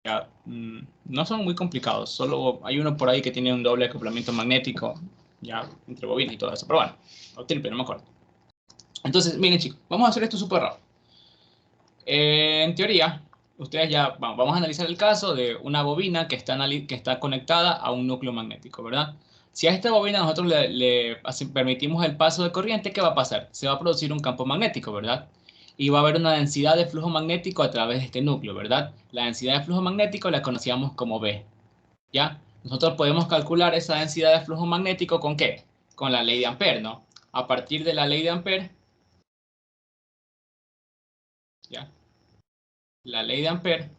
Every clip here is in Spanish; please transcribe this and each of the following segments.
Ya, no son muy complicados, solo hay uno por ahí que tiene un doble acoplamiento magnético, ya, entre bobinas y todo eso, pero bueno, o triple, no me acuerdo. Entonces, miren chicos, vamos a hacer esto súper rápido. En teoría, ustedes ya, vamos a analizar el caso de una bobina que está conectada a un núcleo magnético, ¿verdad? Si a esta bobina nosotros permitimos el paso de corriente, ¿qué va a pasar? Se va a producir un campo magnético, ¿verdad? Y va a haber una densidad de flujo magnético a través de este núcleo, ¿verdad? La densidad de flujo magnético la conocíamos como B, ¿ya? Nosotros podemos calcular esa densidad de flujo magnético ¿con qué? Con la ley de Ampère, ¿no? A partir de la ley de Ampère, ¿ya? La ley de Ampère,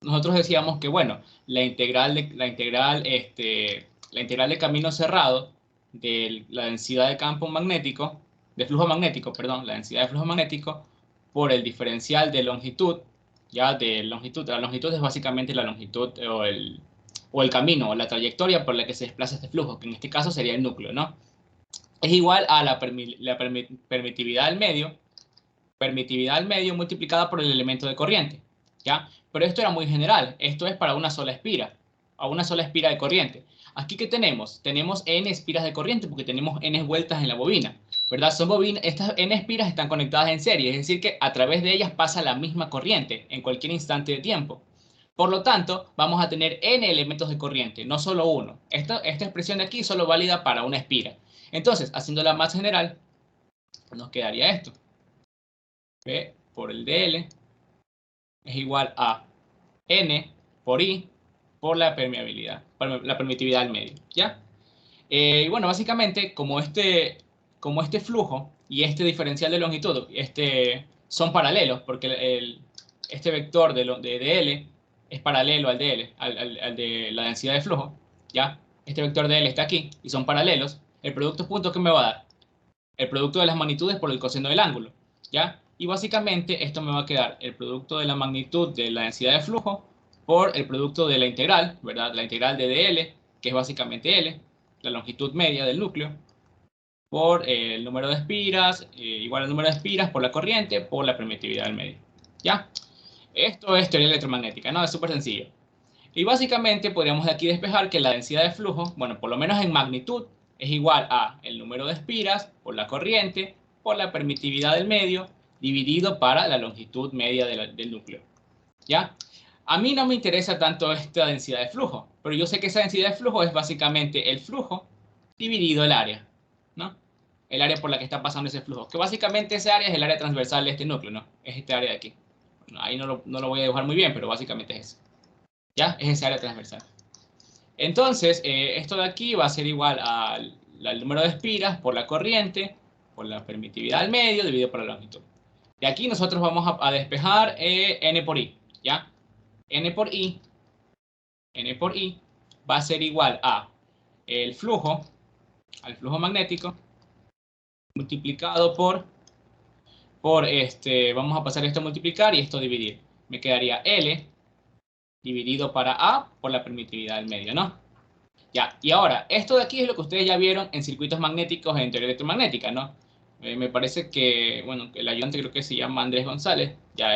nosotros decíamos que, bueno, la integral de camino cerrado de la densidad de campo magnético, de flujo magnético, perdón, la densidad de flujo magnético por el diferencial de longitud, ya de longitud, la longitud es básicamente la longitud o el camino o la trayectoria por la que se desplaza este flujo, que en este caso sería el núcleo, ¿no? Es igual a permitividad al medio multiplicada por el elemento de corriente, ¿ya? Pero esto era muy general, esto es para una sola espira, a una sola espira de corriente. Aquí, ¿qué tenemos? Tenemos n espiras de corriente porque tenemos n vueltas en la bobina, ¿verdad? Estas n espiras están conectadas en serie, es decir, que a través de ellas pasa la misma corriente en cualquier instante de tiempo. Por lo tanto, vamos a tener n elementos de corriente, no solo uno. Esta expresión de aquí es solo válida para una espira. Entonces, haciéndola más general, nos quedaría esto. P por el dl es igual a N por I por la permeabilidad, la permitividad al medio, ¿ya? Y bueno, básicamente, como este flujo y este diferencial de longitud son paralelos, porque este vector de dl es paralelo al dl, al de la densidad de flujo, ¿ya? Este vector dl está aquí y son paralelos. El producto punto, ¿qué me va a dar? El producto de las magnitudes por el coseno del ángulo, ¿ya? Y básicamente esto me va a quedar el producto de la magnitud de la densidad de flujo por el producto de la integral, ¿verdad? La integral de dl, que es básicamente L, la longitud media del núcleo, por el número de espiras, igual al número de espiras por la corriente, por la permitividad del medio, ¿ya? Esto es teoría electromagnética, ¿no? Es súper sencillo. Y básicamente podríamos de aquí despejar que la densidad de flujo, bueno, por lo menos en magnitud, es igual a el número de espiras por la corriente por la permitividad del medio dividido para la longitud media del núcleo. ¿Ya? A mí no me interesa tanto esta densidad de flujo, pero yo sé que esa densidad de flujo es básicamente el flujo dividido el área, ¿no? El área por la que está pasando ese flujo, que básicamente ese área es el área transversal de este núcleo, ¿no? Es este área de aquí. Bueno, ahí no lo voy a dibujar muy bien, pero básicamente es eso. ¿Ya? Es esa área transversal. Entonces, esto de aquí va a ser igual al número de espiras por la corriente, por la permitividad al medio, dividido por la longitud. Y aquí nosotros vamos a despejar n por i, ¿ya? n por i va a ser igual a el flujo, al flujo magnético, multiplicado vamos a pasar esto a multiplicar y esto a dividir. Me quedaría L dividido para A por la permitividad del medio, ¿no? Ya, y ahora, esto de aquí es lo que ustedes ya vieron en circuitos magnéticos en teoría electromagnética, ¿no? Me parece que, bueno, el ayudante creo que se llama Andrés González, ya,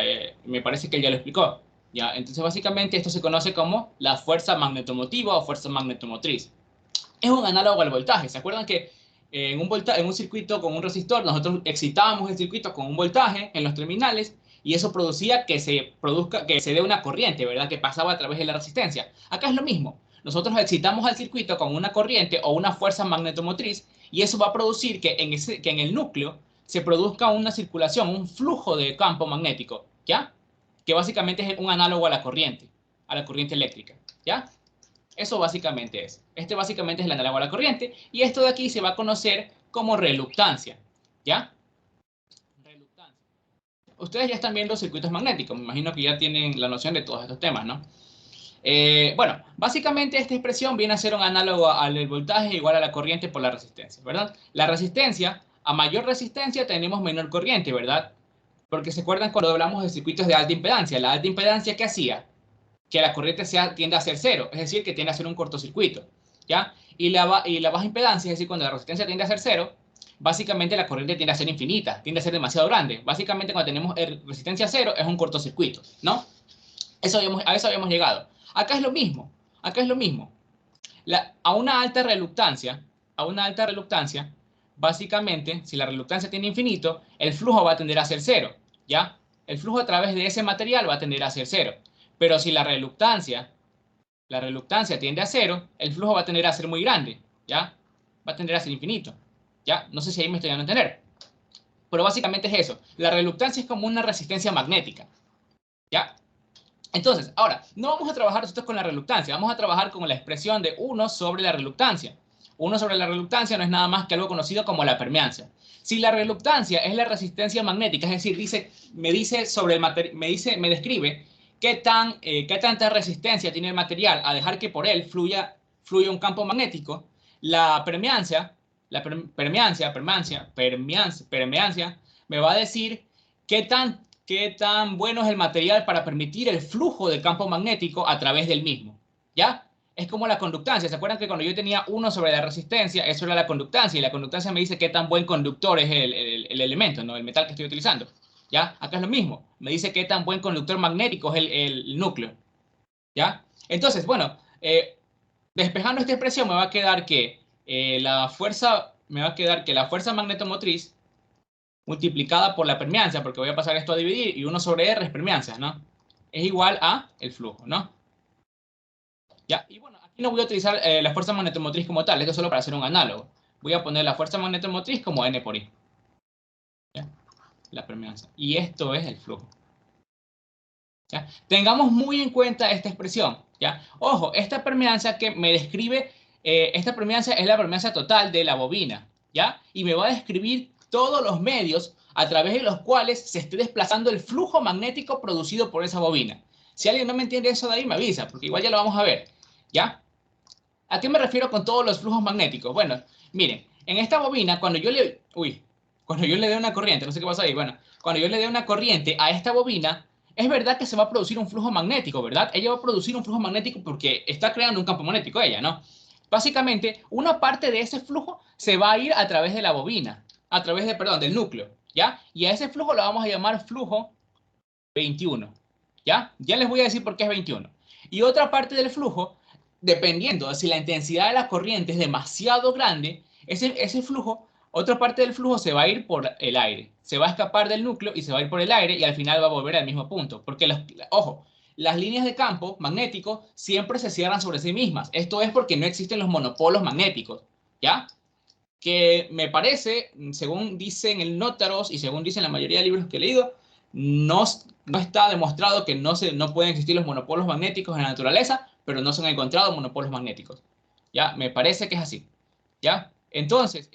me parece que él ya lo explicó. Ya, entonces básicamente esto se conoce como la fuerza magnetomotiva o fuerza magnetomotriz. Es un análogo al voltaje. ¿Se acuerdan que en un circuito con un resistor nosotros excitábamos el circuito con un voltaje en los terminales y eso producía que se dé una corriente, ¿verdad? Que pasaba a través de la resistencia. Acá es lo mismo. Nosotros excitamos al circuito con una corriente o una fuerza magnetomotriz y eso va a producir que en el núcleo se produzca una circulación, un flujo de campo magnético, ¿ya? Que básicamente es un análogo a la corriente eléctrica, ¿ya? Eso básicamente es. Este básicamente es el análogo a la corriente y esto de aquí se va a conocer como reluctancia, ¿ya? Reluctancia. Ustedes ya están viendo circuitos magnéticos, me imagino que ya tienen la noción de todos estos temas, ¿no? Bueno, básicamente esta expresión viene a ser un análogo al voltaje igual a la corriente por la resistencia, ¿verdad? La resistencia, a mayor resistencia tenemos menor corriente, ¿verdad? Porque se acuerdan cuando hablamos de circuitos de alta impedancia. La alta impedancia, ¿qué hacía? Que la corriente tiende a ser cero, es decir, que tiende a ser un cortocircuito, ¿ya? Y la baja impedancia, es decir, cuando la resistencia tiende a ser cero, básicamente la corriente tiende a ser infinita, tiende a ser demasiado grande. Básicamente cuando tenemos resistencia cero es un cortocircuito, ¿no? A eso habíamos llegado. Acá es lo mismo. Acá es lo mismo. A una alta reluctancia, básicamente, si la reluctancia tiene infinito, el flujo va a tender a ser cero, ¿ya? El flujo a través de ese material va a tender a ser cero. Pero si la reluctancia tiende a cero, el flujo va a tender a ser muy grande, ¿ya? Va a tender a ser infinito, ¿ya? No sé si ahí me estoy dando a entender. Pero básicamente es eso. La reluctancia es como una resistencia magnética, ¿ya? Entonces, ahora, no vamos a trabajar nosotros con la reluctancia, vamos a trabajar con la expresión de 1 sobre la reluctancia. 1 sobre la reluctancia no es nada más que algo conocido como la permeancia. Si la reluctancia es la resistencia magnética, es decir, me dice sobre el me describe qué tanta resistencia tiene el material a dejar que por él fluya un campo magnético, la permeancia, permeancia, me va a decir qué tan bueno es el material para permitir el flujo del campo magnético a través del mismo, ¿ya? Es como la conductancia. ¿Se acuerdan que cuando yo tenía 1 sobre la resistencia, eso era la conductancia? Y la conductancia me dice qué tan buen conductor es el elemento, ¿no? El metal que estoy utilizando, ¿ya? Acá es lo mismo. Me dice qué tan buen conductor magnético es el núcleo, ¿ya? Entonces, bueno, despejando esta expresión me va a quedar que la fuerza magnetomotriz multiplicada por la permeancia, porque voy a pasar esto a dividir, y 1 sobre R es permeancia, ¿no? Es igual a el flujo, ¿no? ¿Ya? Y bueno, aquí no voy a utilizar la fuerza magnetomotriz como tal, esto es solo para hacer un análogo. Voy a poner la fuerza magnetomotriz como N por I, ¿ya? La permeancia. Y esto es el flujo, ¿ya? Tengamos muy en cuenta esta expresión, ¿ya? Ojo, esta permeancia que me describe, esta permeancia es la permeancia total de la bobina, ¿ya? Y me va a describir todos los medios a través de los cuales se esté desplazando el flujo magnético producido por esa bobina. Si alguien no me entiende eso de ahí, me avisa, porque igual ya lo vamos a ver, ¿ya? ¿A qué me refiero con todos los flujos magnéticos? Bueno, miren, en esta bobina, cuando yo le dé una corriente, no sé qué pasa ahí, bueno, cuando yo le dé una corriente a esta bobina, es verdad que se va a producir un flujo magnético, ¿verdad? Ella va a producir un flujo magnético porque está creando un campo magnético ella, ¿no? Básicamente, una parte de ese flujo se va a ir a través de la bobina, perdón, del núcleo, ¿ya? Y a ese flujo lo vamos a llamar flujo 21, ¿ya? Ya les voy a decir por qué es 21. Y otra parte del flujo, dependiendo de si la intensidad de la corriente es demasiado grande, ese flujo, otra parte del flujo se va a ir por el aire. Se va a escapar del núcleo y se va a ir por el aire y al final va a volver al mismo punto. Porque, ojo, las líneas de campo magnético siempre se cierran sobre sí mismas. Esto es porque no existen los monopolos magnéticos, ¿ya? Que me parece, según dicen el Nótaros y según dicen la mayoría de libros que he leído, no está demostrado que no pueden existir los monopolos magnéticos en la naturaleza, pero no se han encontrado monopolos magnéticos. ¿Ya? Me parece que es así. ¿Ya? Entonces,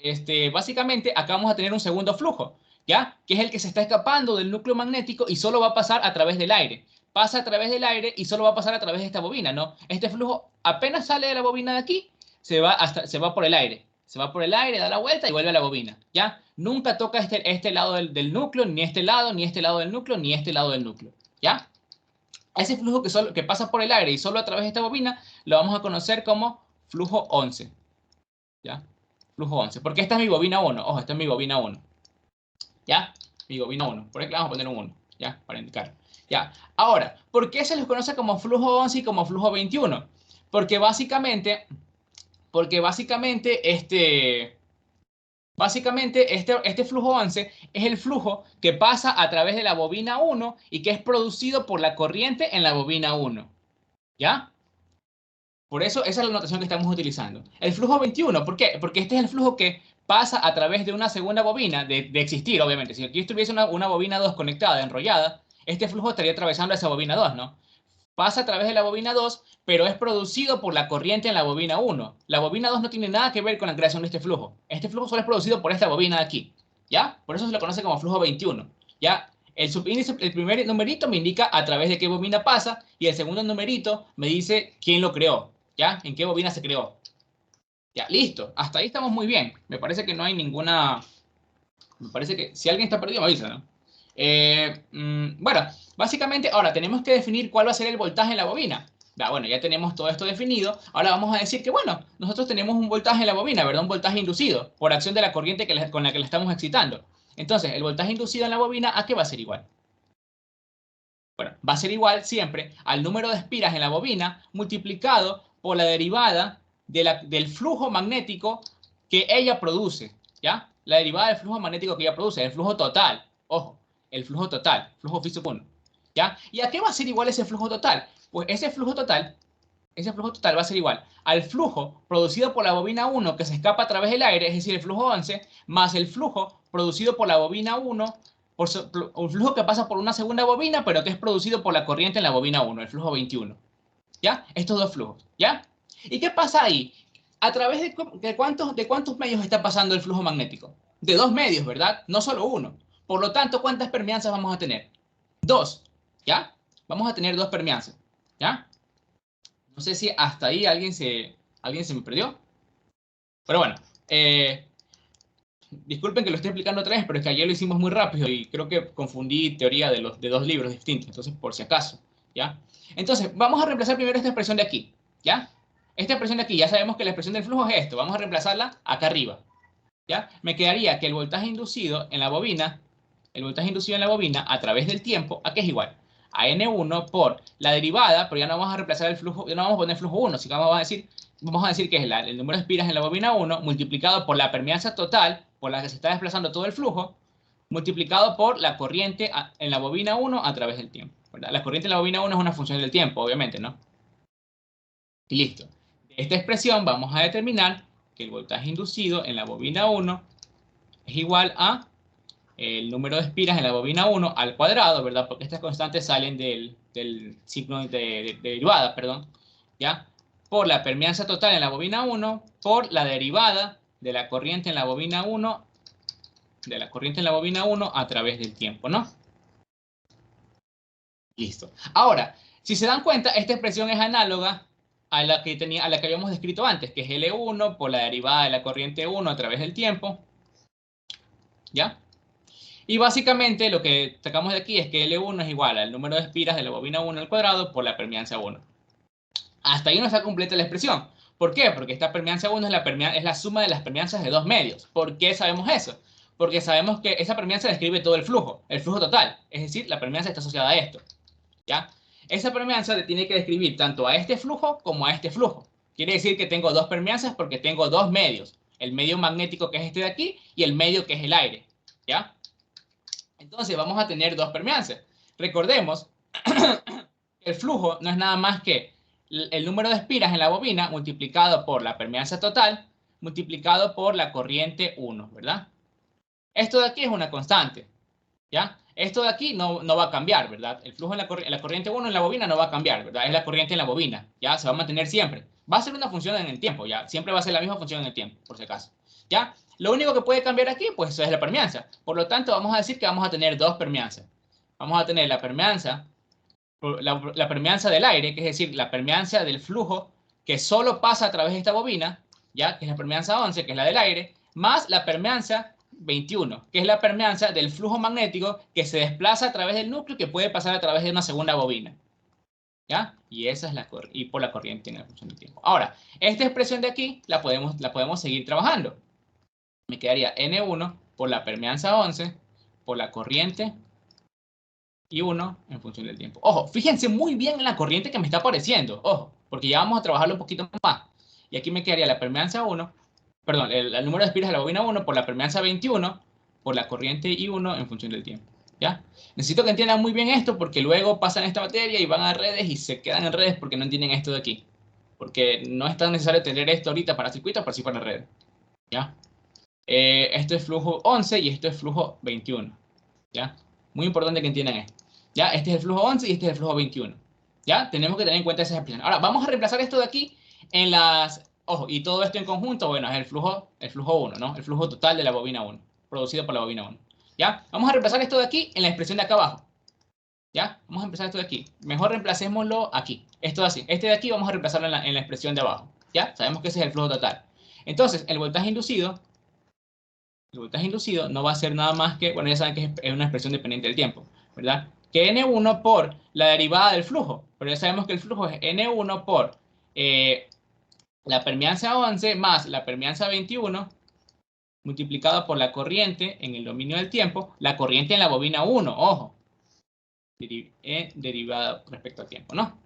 básicamente acá vamos a tener un segundo flujo, ¿ya? Que es el que se está escapando del núcleo magnético y solo va a pasar a través del aire. Pasa a través del aire y solo va a pasar a través de esta bobina, ¿no? Este flujo apenas sale de la bobina de aquí, se va por el aire. Se va por el aire, da la vuelta y vuelve a la bobina, ¿ya? Nunca toca este lado del núcleo, ni este lado, ni este lado del núcleo, ni este lado del núcleo, ¿ya? Ese flujo que pasa por el aire y solo a través de esta bobina lo vamos a conocer como flujo 11, ¿ya? Flujo 11, porque esta es mi bobina 1, ojo, esta es mi bobina 1, ¿ya? Mi bobina 1, por aquí le vamos a poner un 1, ¿ya? Para indicar, ¿ya? Ahora, ¿por qué se les conoce como flujo 11 y como flujo 21? Porque básicamente, este flujo 11 es el flujo que pasa a través de la bobina 1 y que es producido por la corriente en la bobina 1, ¿ya? Por eso esa es la notación que estamos utilizando. El flujo 21, ¿por qué? Porque este es el flujo que pasa a través de una segunda bobina, de existir, obviamente. Si aquí estuviese una bobina 2 conectada, enrollada, este flujo estaría atravesando esa bobina 2, ¿no? Pasa a través de la bobina 2, pero es producido por la corriente en la bobina 1. La bobina 2 no tiene nada que ver con la creación de este flujo. Este flujo solo es producido por esta bobina de aquí, ¿ya? Por eso se le conoce como flujo 21, ¿ya? El subíndice, el primer numerito me indica a través de qué bobina pasa y el segundo numerito me dice quién lo creó, ¿ya? En qué bobina se creó. Ya, listo. Hasta ahí estamos muy bien. Me parece que no hay ninguna... Me parece que si alguien está perdido me avisa, ¿no? Bueno, básicamente ahora tenemos que definir cuál va a ser el voltaje en la bobina. Ya, bueno, ya tenemos todo esto definido. Ahora vamos a decir que, bueno, nosotros tenemos un voltaje en la bobina, ¿verdad? Un voltaje inducido por acción de la corriente con la que la estamos excitando. Entonces, el voltaje inducido en la bobina, ¿a qué va a ser igual? Bueno, va a ser igual siempre al número de espiras en la bobina multiplicado por la derivada del flujo magnético que ella produce, ¿ya? La derivada del flujo magnético que ella produce, el flujo total, ojo, el flujo total, flujo phi sub 1, ¿ya? ¿Y a qué va a ser igual ese flujo total? Pues ese flujo total va a ser igual al flujo producido por la bobina 1 que se escapa a través del aire, es decir, el flujo 11, más el flujo producido por la bobina 1, un flujo que pasa por una segunda bobina, pero que es producido por la corriente en la bobina 1, el flujo 21. ¿Ya? Estos dos flujos, ¿ya? ¿Y qué pasa ahí? ¿A través de cuántos medios está pasando el flujo magnético? De dos medios, ¿verdad? No solo uno. Por lo tanto, ¿cuántas permeanzas vamos a tener? Dos, ¿ya? Vamos a tener dos permeanzas, ¿ya? No sé si hasta ahí alguien se me perdió. Pero bueno, disculpen que lo estoy explicando otra vez, pero es que ayer lo hicimos muy rápido y creo que confundí teoría de dos libros distintos. Entonces, por si acaso, ¿ya? Entonces, vamos a reemplazar primero esta expresión de aquí, ¿ya? Esta expresión de aquí, ya sabemos que la expresión del flujo es esto. Vamos a reemplazarla acá arriba, ¿ya? Me quedaría que el voltaje inducido en la bobina, a través del tiempo, ¿a qué es igual? A N1 por la derivada, pero ya no vamos a reemplazar el flujo, ya no vamos a poner flujo 1, sino que vamos a decir que es el número de espiras en la bobina 1 multiplicado por la permeanza total por la que se está desplazando todo el flujo, multiplicado por la corriente en la bobina 1 a través del tiempo, ¿verdad? La corriente en la bobina 1 es una función del tiempo, obviamente, ¿no? Y listo. De esta expresión vamos a determinar que el voltaje inducido en la bobina 1 es igual a el número de espiras en la bobina 1 al cuadrado, ¿verdad? Porque estas constantes salen del signo de derivada, perdón, ¿ya? Por la permeanza total en la bobina 1, por la derivada de la corriente en la bobina 1, a través del tiempo, ¿no? Listo. Ahora, si se dan cuenta, esta expresión es análoga a la que habíamos descrito antes, que es L1 por la derivada de la corriente 1 a través del tiempo, ¿ya? Y básicamente lo que sacamos de aquí es que L1 es igual al número de espiras de la bobina 1 al cuadrado por la permeanza 1. Hasta ahí no está completa la expresión. ¿Por qué? Porque esta permeanza 1 es la suma de las permeanzas de dos medios. ¿Por qué sabemos eso? Porque sabemos que esa permeanza describe todo el flujo total. Es decir, la permeanza está asociada a esto, ¿ya? Esa permeanza tiene que describir tanto a este flujo como a este flujo. Quiere decir que tengo dos permeanzas porque tengo dos medios. El medio magnético que es este de aquí y el medio que es el aire, ¿ya? Entonces vamos a tener dos permeanzas. Recordemos que el flujo no es nada más que el número de espiras en la bobina multiplicado por la permeanza total multiplicado por la corriente 1, ¿verdad? Esto de aquí es una constante, ¿ya? Esto de aquí no va a cambiar, ¿verdad? El flujo en la corriente 1 en la bobina no va a cambiar, ¿verdad? Es la corriente en la bobina, ¿ya? Se va a mantener siempre. Va a ser una función en el tiempo, ¿ya? Siempre va a ser la misma función en el tiempo, por si acaso, ¿ya? Lo único que puede cambiar aquí, pues, es la permeanza. Por lo tanto, vamos a decir que vamos a tener dos permeanzas. Vamos a tener la permeanza del aire, que es decir, la permeanza del flujo que solo pasa a través de esta bobina, ¿ya? Que es la permeanza 11, que es la del aire, más la permeanza 21, que es la permeanza del flujo magnético que se desplaza a través del núcleo que puede pasar a través de una segunda bobina, ¿ya? Y esa es y por la corriente en la función del tiempo. Ahora, esta expresión de aquí la podemos seguir trabajando. Me quedaría N1 por la permeanza 11 por la corriente y 1 en función del tiempo. Ojo, fíjense muy bien en la corriente que me está apareciendo. Ojo, porque ya vamos a trabajarlo un poquito más. Y aquí me quedaría la permeanza 1, perdón, el número de espiras de la bobina 1 por la permeanza 21 por la corriente I1 en función del tiempo. ¿Ya? Necesito que entiendan muy bien esto porque luego pasan esta materia y van a redes y se quedan en redes porque no entienden esto de aquí. Porque no es tan necesario tener esto ahorita para circuitos, pero sí para redes. ¿Ya? Esto es flujo 11 y esto es flujo 21. ¿Ya? Muy importante que entiendan esto. ¿Ya? Este es el flujo 11 y este es el flujo 21. ¿Ya? Tenemos que tener en cuenta esas expresiones. Ahora, vamos a reemplazar esto de aquí en las... Ojo, y todo esto en conjunto, bueno, es el flujo 1, ¿no? El flujo total de la bobina 1, producido por la bobina 1. ¿Ya? Vamos a reemplazar esto de aquí en la expresión de acá abajo. ¿Ya? Vamos a empezar esto de aquí. Mejor reemplacémoslo aquí. Esto de así. Este de aquí vamos a reemplazarlo en la expresión de abajo. ¿Ya? Sabemos que ese es el flujo total. Entonces, el voltaje inducido no va a ser nada más que, bueno, ya saben que es una expresión dependiente del tiempo, ¿verdad? Que N1 por la derivada del flujo, pero ya sabemos que el flujo es N1 por la permeanza 11 más la permeanza 21 multiplicado por la corriente en el dominio del tiempo, la corriente en la bobina 1, ojo, derivada respecto al tiempo, ¿no?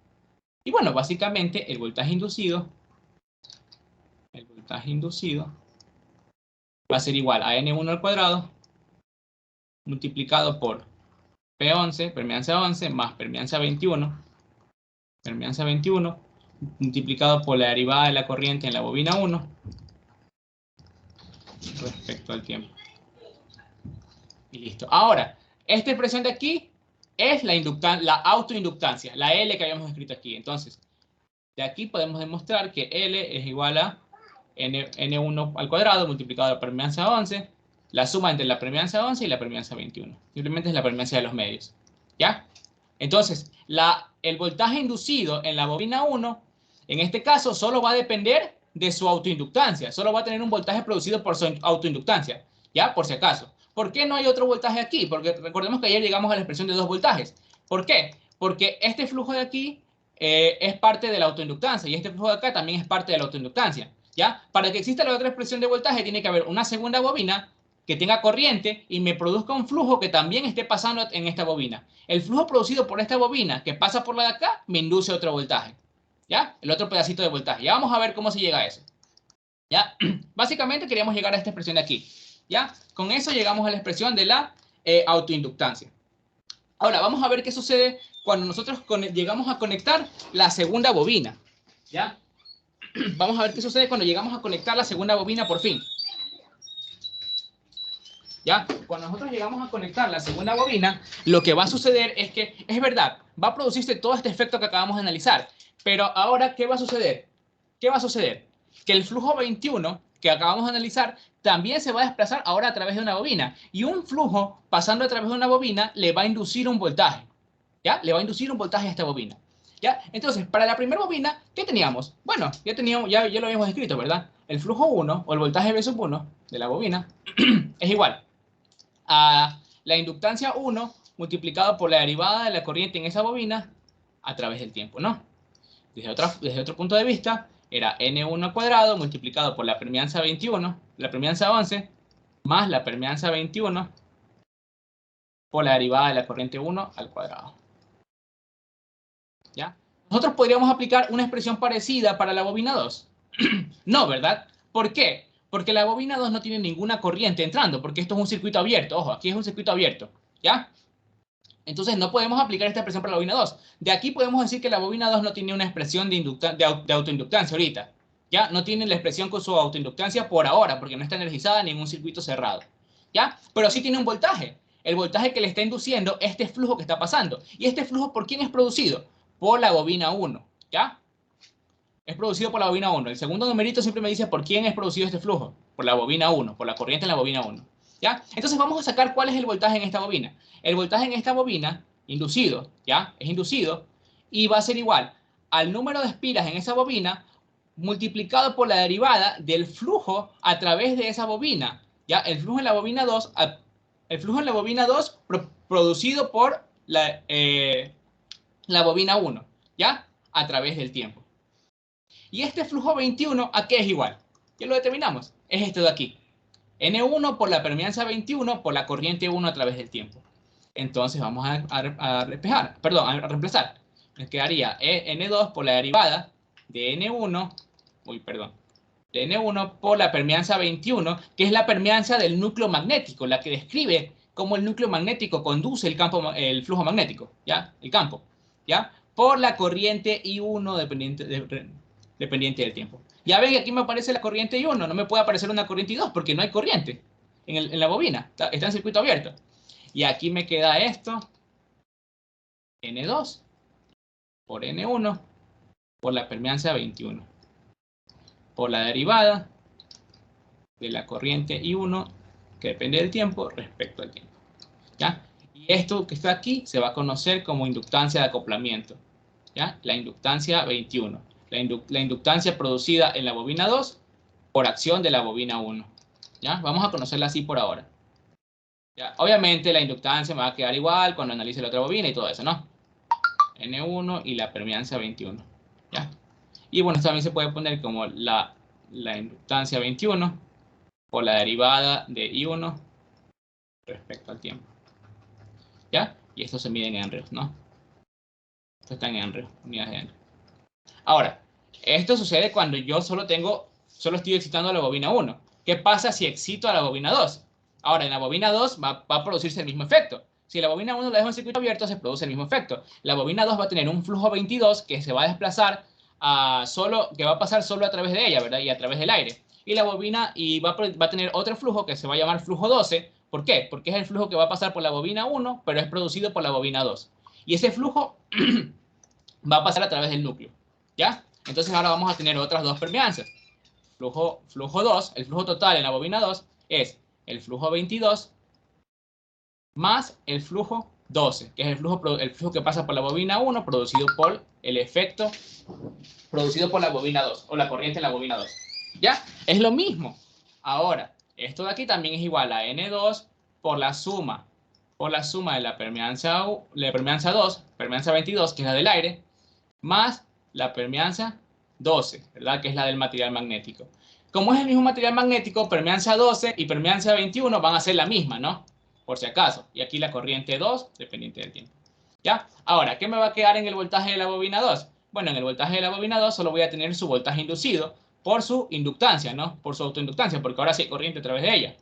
Y bueno, básicamente el voltaje inducido va a ser igual a N1 al cuadrado multiplicado por P11, permeancia 11, más permeancia 21, multiplicado por la derivada de la corriente en la bobina 1 respecto al tiempo. Y listo. Ahora, esta expresión de aquí es la autoinductancia, la L que habíamos escrito aquí. Entonces, de aquí podemos demostrar que L es igual a N1 al cuadrado multiplicado por la permeancia 11, la suma entre la permeancia 11 y la permeancia 21. Simplemente es la permeancia de los medios. ¿Ya? Entonces, el voltaje inducido en la bobina 1, en este caso, solo va a depender de su autoinductancia. Solo va a tener un voltaje producido por su autoinductancia. ¿Ya? Por si acaso. ¿Por qué no hay otro voltaje aquí? Porque recordemos que ayer llegamos a la expresión de 2 voltajes. ¿Por qué? Porque este flujo de aquí es parte de la autoinductancia y este flujo de acá también es parte de la autoinductancia. ¿Ya? Para que exista la otra expresión de voltaje tiene que haber una segunda bobina que tenga corriente y me produzca un flujo que también esté pasando en esta bobina. El flujo producido por esta bobina que pasa por la de acá me induce otro voltaje. ¿Ya? El otro pedacito de voltaje. Ya vamos a ver cómo se llega a eso. ¿Ya? Básicamente queríamos llegar a esta expresión de aquí. ¿Ya? Con eso llegamos a la expresión de la autoinductancia. Ahora, vamos a ver qué sucede cuando nosotros llegamos a conectar la segunda bobina. ¿Ya? Vamos a ver qué sucede cuando llegamos a conectar la segunda bobina por fin. ¿Ya? Cuando nosotros llegamos a conectar la segunda bobina, lo que va a suceder es que, es verdad, va a producirse todo este efecto que acabamos de analizar. Pero ahora, ¿qué va a suceder? ¿Qué va a suceder? Que el flujo 21 que acabamos de analizar también se va a desplazar ahora a través de una bobina. Y un flujo pasando a través de una bobina le va a inducir un voltaje. ¿Ya? Le va a inducir un voltaje a esta bobina. ¿Ya? Entonces, para la primera bobina, ¿qué teníamos? Bueno, ya lo habíamos escrito, ¿verdad? El flujo 1, o el voltaje V sub 1 de la bobina, es igual a la inductancia 1 multiplicado por la derivada de la corriente en esa bobina a través del tiempo, ¿no? Desde otro punto de vista, era N1 al cuadrado multiplicado por la permeancia 21, la permeancia 11, más la permeancia 21 por la derivada de la corriente 1 al cuadrado. ¿Ya? Nosotros podríamos aplicar una expresión parecida para la bobina 2. No, ¿verdad? ¿Por qué? Porque la bobina 2 no tiene ninguna corriente entrando, porque esto es un circuito abierto. Ojo, aquí es un circuito abierto. ¿Ya? Entonces no podemos aplicar esta expresión para la bobina 2. De aquí podemos decir que la bobina 2 no tiene una expresión de autoinductancia ahorita. ¿Ya? No tiene la expresión con su autoinductancia por ahora, porque no está energizada ni en un circuito cerrado. ¿Ya? Pero sí tiene un voltaje. El voltaje que le está induciendo este flujo que está pasando. ¿Y este flujo por quién es producido? Por la bobina 1. ¿Ya? Es producido por la bobina 1. El segundo numerito siempre me dice por quién es producido este flujo. Por la bobina 1, por la corriente en la bobina 1. ¿Ya? Entonces vamos a sacar cuál es el voltaje en esta bobina. El voltaje en esta bobina, inducido, ¿ya? Es inducido, y va a ser igual al número de espiras en esa bobina multiplicado por la derivada del flujo a través de esa bobina. ¿Ya? El flujo en la bobina 2, producido por la bobina 1, ¿ya? A través del tiempo. Y este flujo 21, ¿a qué es igual? Ya lo determinamos. Es este de aquí. N1 por la permeancia 21 por la corriente 1 a través del tiempo. Entonces vamos a reemplazar. Nos quedaría N2 por la derivada de N1, de N1 por la permeancia 21, que es la permeancia del núcleo magnético, la que describe cómo el núcleo magnético conduce el flujo magnético, ¿ya? El campo, ¿ya? Por la corriente I1 dependiente del tiempo. Ya ven que aquí me aparece la corriente I1, no me puede aparecer una corriente I2 porque no hay corriente en la bobina, está en circuito abierto. Y aquí me queda esto, N2 por N1 por la permeancia 21, por la derivada de la corriente I1 que depende del tiempo respecto al tiempo. ¿Ya? Y esto que está aquí se va a conocer como inductancia de acoplamiento. ¿Ya? La inductancia 21. La inductancia producida en la bobina 2 por acción de la bobina 1. ¿Ya? Vamos a conocerla así por ahora. ¿Ya? Obviamente la inductancia me va a quedar igual cuando analice la otra bobina y todo eso, ¿no? N1 y la permeancia 21. ¿Ya? Y bueno, esto también se puede poner como la inductancia 21 por la derivada de I1 respecto al tiempo. ¿Ya? Y esto se mide en henrios, ¿no? Esto está en henrios, unidades de henrios. Ahora, esto sucede cuando yo solo estoy excitando a la bobina 1. ¿Qué pasa si excito a la bobina 2? Ahora, en la bobina 2 va a producirse el mismo efecto. Si la bobina 1 la dejo en circuito abierto, se produce el mismo efecto. La bobina 2 va a tener un flujo 22 que se va a desplazar que va a pasar solo a través de ella, ¿verdad? Y a través del aire. Y la bobina va a tener otro flujo que se va a llamar flujo 12. ¿Por qué? Porque es el flujo que va a pasar por la bobina 1, pero es producido por la bobina 2. Y ese flujo va a pasar a través del núcleo. ¿Ya? Entonces ahora vamos a tener otras dos permeancias. Flujo 2, el flujo total en la bobina 2 es el flujo 22 más el flujo 12, que es el flujo que pasa por la bobina 1 producido por el efecto producido por la bobina 2 o la corriente en la bobina 2. ¿Ya? Es lo mismo. Ahora, esto de aquí también es igual a N2 por la suma de la permeancia 2, permeancia 22, que es la del aire, más la permeancia 12, ¿verdad? Que es la del material magnético. Como es el mismo material magnético, permeancia 12 y permeancia 21 van a ser la misma, ¿no? Por si acaso. Y aquí la corriente 2, dependiente del tiempo. ¿Ya? Ahora, ¿qué me va a quedar en el voltaje de la bobina 2? Bueno, en el voltaje de la bobina 2 solo voy a tener su voltaje inducido por su inductancia, ¿no? Por su autoinductancia, porque ahora sí hay corriente a través de ella.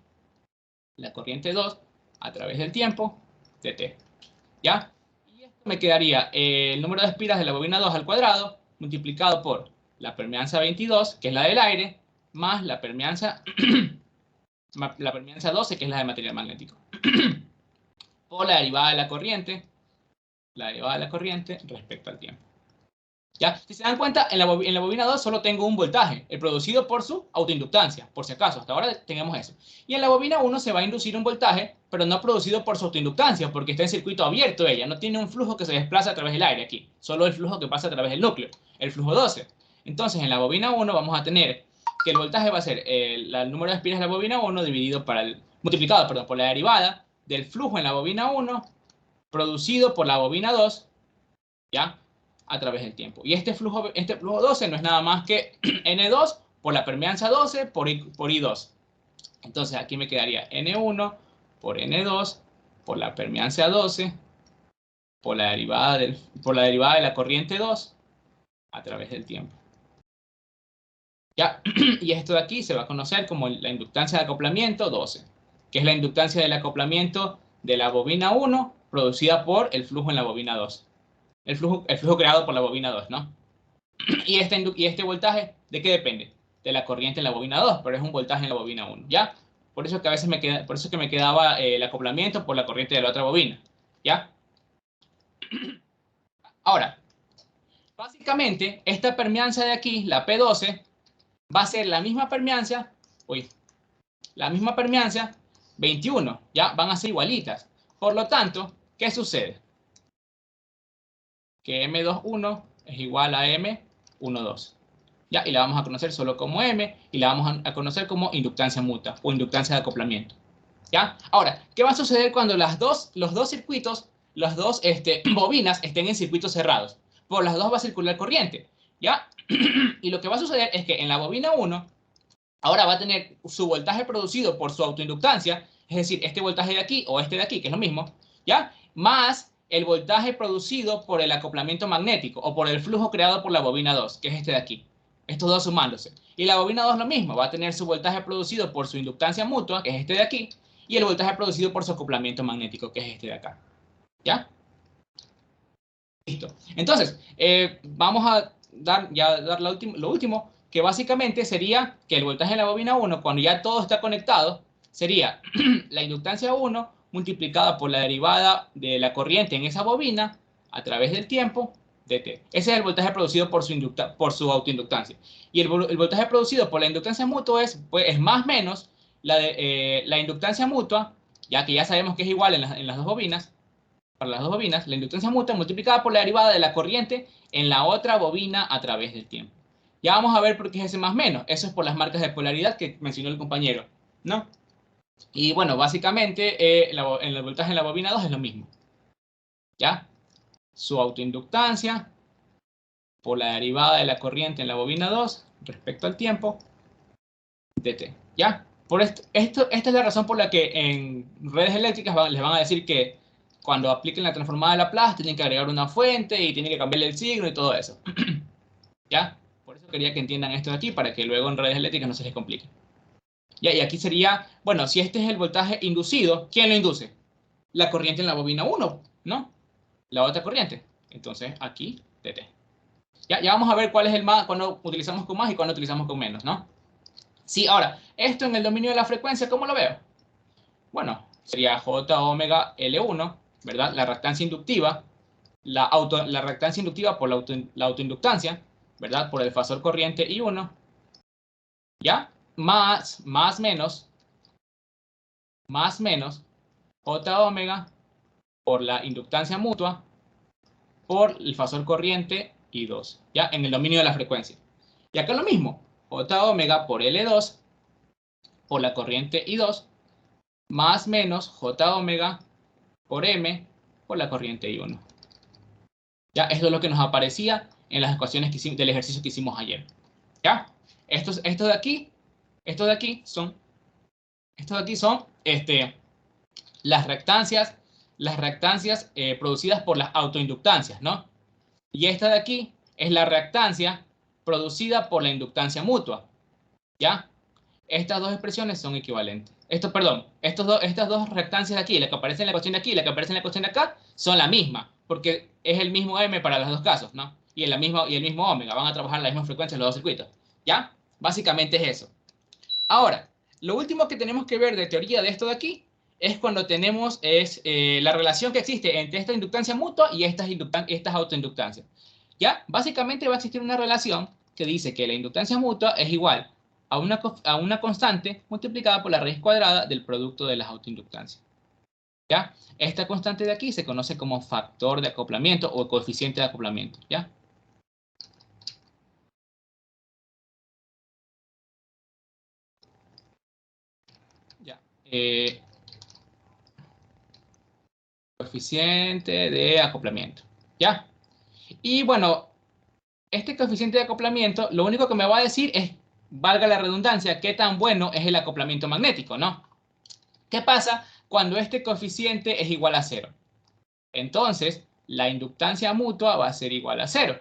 La corriente 2 a través del tiempo de T. ¿Ya? Y esto me quedaría el número de espiras de la bobina 2 al cuadrado multiplicado por la permeancia 22, que es la del aire, más la permeancia 12, que es la del material magnético. Por la derivada de la corriente respecto al tiempo. ¿Ya? Si se dan cuenta, en la bobina 2 solo tengo un voltaje, el producido por su autoinductancia, por si acaso, hasta ahora tenemos eso. Y en la bobina 1 se va a inducir un voltaje, pero no producido por su autoinductancia, porque está en circuito abierto ella, no tiene un flujo que se desplaza a través del aire aquí, solo el flujo que pasa a través del núcleo, el flujo 12. Entonces, en la bobina 1 vamos a tener que el voltaje va a ser el número de espiras de la bobina 1 multiplicado por la derivada del flujo en la bobina 1 producido por la bobina 2, ¿ya? A través del tiempo. Y este flujo 12 no es nada más que N2 por la permeancia 12 por I2. Entonces aquí me quedaría N1 por N2 por la permeancia 12 por la derivada de la corriente 2 a través del tiempo. ¿Ya? Y esto de aquí se va a conocer como la inductancia de acoplamiento 12, que es la inductancia del acoplamiento de la bobina 1 producida por el flujo en la bobina 2. El flujo creado por la bobina 2, ¿no? Y este voltaje, ¿de qué depende? De la corriente en la bobina 2, pero es un voltaje en la bobina 1, ¿ya? Por eso que a veces me quedaba el acoplamiento por la corriente de la otra bobina, ¿ya? Ahora, básicamente, esta permeancia de aquí, la P12, va a ser la misma permeancia, 21, ¿ya? Van a ser igualitas. Por lo tanto, ¿qué sucede? Que M21 es igual a M12. ¿Ya? Y la vamos a conocer solo como M y la vamos a conocer como inductancia mutua o inductancia de acoplamiento. ¿Ya? Ahora, ¿qué va a suceder cuando los dos circuitos, las dos bobinas estén en circuitos cerrados? Por las dos va a circular corriente. ¿Ya? Y lo que va a suceder es que en la bobina 1 ahora va a tener su voltaje producido por su autoinductancia, es decir, este voltaje de aquí o este de aquí, que es lo mismo, ¿ya? Más el voltaje producido por el acoplamiento magnético o por el flujo creado por la bobina 2, que es este de aquí. Estos dos sumándose. Y la bobina 2 lo mismo, va a tener su voltaje producido por su inductancia mutua, que es este de aquí, y el voltaje producido por su acoplamiento magnético, que es este de acá. ¿Ya? Listo. Entonces, vamos a dar lo último, que básicamente sería que el voltaje en la bobina 1, cuando ya todo está conectado, sería la inductancia 1 multiplicada por la derivada de la corriente en esa bobina a través del tiempo de T. Ese es el voltaje producido por su autoinductancia. Y el voltaje producido por la inductancia mutua es más o menos la inductancia mutua, ya que ya sabemos que es igual en las dos bobinas. Para las dos bobinas, la inductancia mutua multiplicada por la derivada de la corriente en la otra bobina a través del tiempo. Ya vamos a ver por qué es ese más menos. Eso es por las marcas de polaridad que mencionó el compañero, ¿no? Y bueno, básicamente en el voltaje en la bobina 2 es lo mismo. ¿Ya? Su autoinductancia por la derivada de la corriente en la bobina 2 respecto al tiempo dt. ¿Ya? Esta es la razón por la que en redes eléctricas les van a decir que cuando apliquen la transformada de Laplace, tienen que agregar una fuente y tienen que cambiarle el signo y todo eso. ¿Ya? Por eso quería que entiendan esto de aquí, para que luego en redes eléctricas no se les complique. ¿Ya? Y aquí sería, bueno, si este es el voltaje inducido, ¿quién lo induce? La corriente en la bobina 1, ¿no? La otra corriente. Entonces, aquí, TT. Ya vamos a ver cuál es el más, cuando utilizamos con más y cuando utilizamos con menos, ¿no? Sí, ahora, esto en el dominio de la frecuencia, ¿cómo lo veo? Bueno, sería J omega L1, ¿verdad? La reactancia inductiva, la reactancia inductiva por la autoinductancia, ¿verdad? Por el fasor corriente I1, ¿ya? Más menos J omega por la inductancia mutua por el fasor corriente I2, ¿ya? En el dominio de la frecuencia. Y acá lo mismo, J omega por L2 por la corriente I2 más menos J omega por M por la corriente I1. ¿Ya? Esto es lo que nos aparecía en las ecuaciones del ejercicio que hicimos ayer. ¿Ya? Estos de aquí son las reactancias producidas por las autoinductancias, ¿no? Y esta de aquí es la reactancia producida por la inductancia mutua, ¿ya? Estas dos expresiones son equivalentes. Estas dos reactancias de aquí, la que aparece en la ecuación de aquí y la que aparece en la ecuación de acá, son la misma, porque es el mismo M para los dos casos, ¿no? Y el mismo omega, van a trabajar la misma frecuencia en los dos circuitos, ¿ya? Básicamente es eso. Ahora, lo último que tenemos que ver de teoría de esto de aquí es cuando tenemos la relación que existe entre esta inductancia mutua y estas autoinductancias. ¿Ya? Básicamente va a existir una relación que dice que la inductancia mutua es igual a una constante multiplicada por la raíz cuadrada del producto de las autoinductancias. ¿Ya? Esta constante de aquí se conoce como factor de acoplamiento o coeficiente de acoplamiento. ¿Ya? Ya. Coeficiente de acoplamiento. ¿Ya? Y bueno, este coeficiente de acoplamiento, lo único que me va a decir es, valga la redundancia, qué tan bueno es el acoplamiento magnético, ¿no? ¿Qué pasa cuando este coeficiente es igual a 0? Entonces, la inductancia mutua va a ser igual a 0.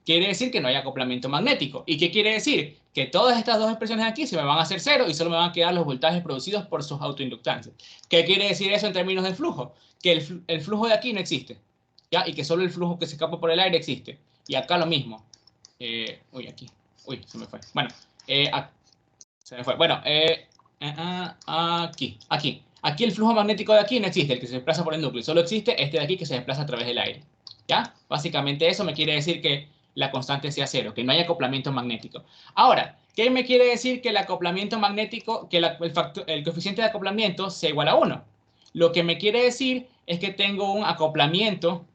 Quiere decir que no hay acoplamiento magnético. ¿Y qué quiere decir? Que todas estas dos expresiones aquí se me van a hacer 0 y solo me van a quedar los voltajes producidos por sus autoinductancias. ¿Qué quiere decir eso en términos de flujo? Que el flujo de aquí no existe, ¿ya? Y que solo el flujo que se escapa por el aire existe. Y acá lo mismo. Se me fue. Bueno, se me fue. Bueno, aquí. Aquí el flujo magnético de aquí no existe, el que se desplaza por el núcleo. Solo existe este de aquí que se desplaza a través del aire. ¿Ya? Básicamente eso me quiere decir que la constante sea 0, que no hay acoplamiento magnético. Ahora, ¿qué me quiere decir que el acoplamiento magnético, que el coeficiente de acoplamiento sea igual a 1? Lo que me quiere decir es que tengo un acoplamiento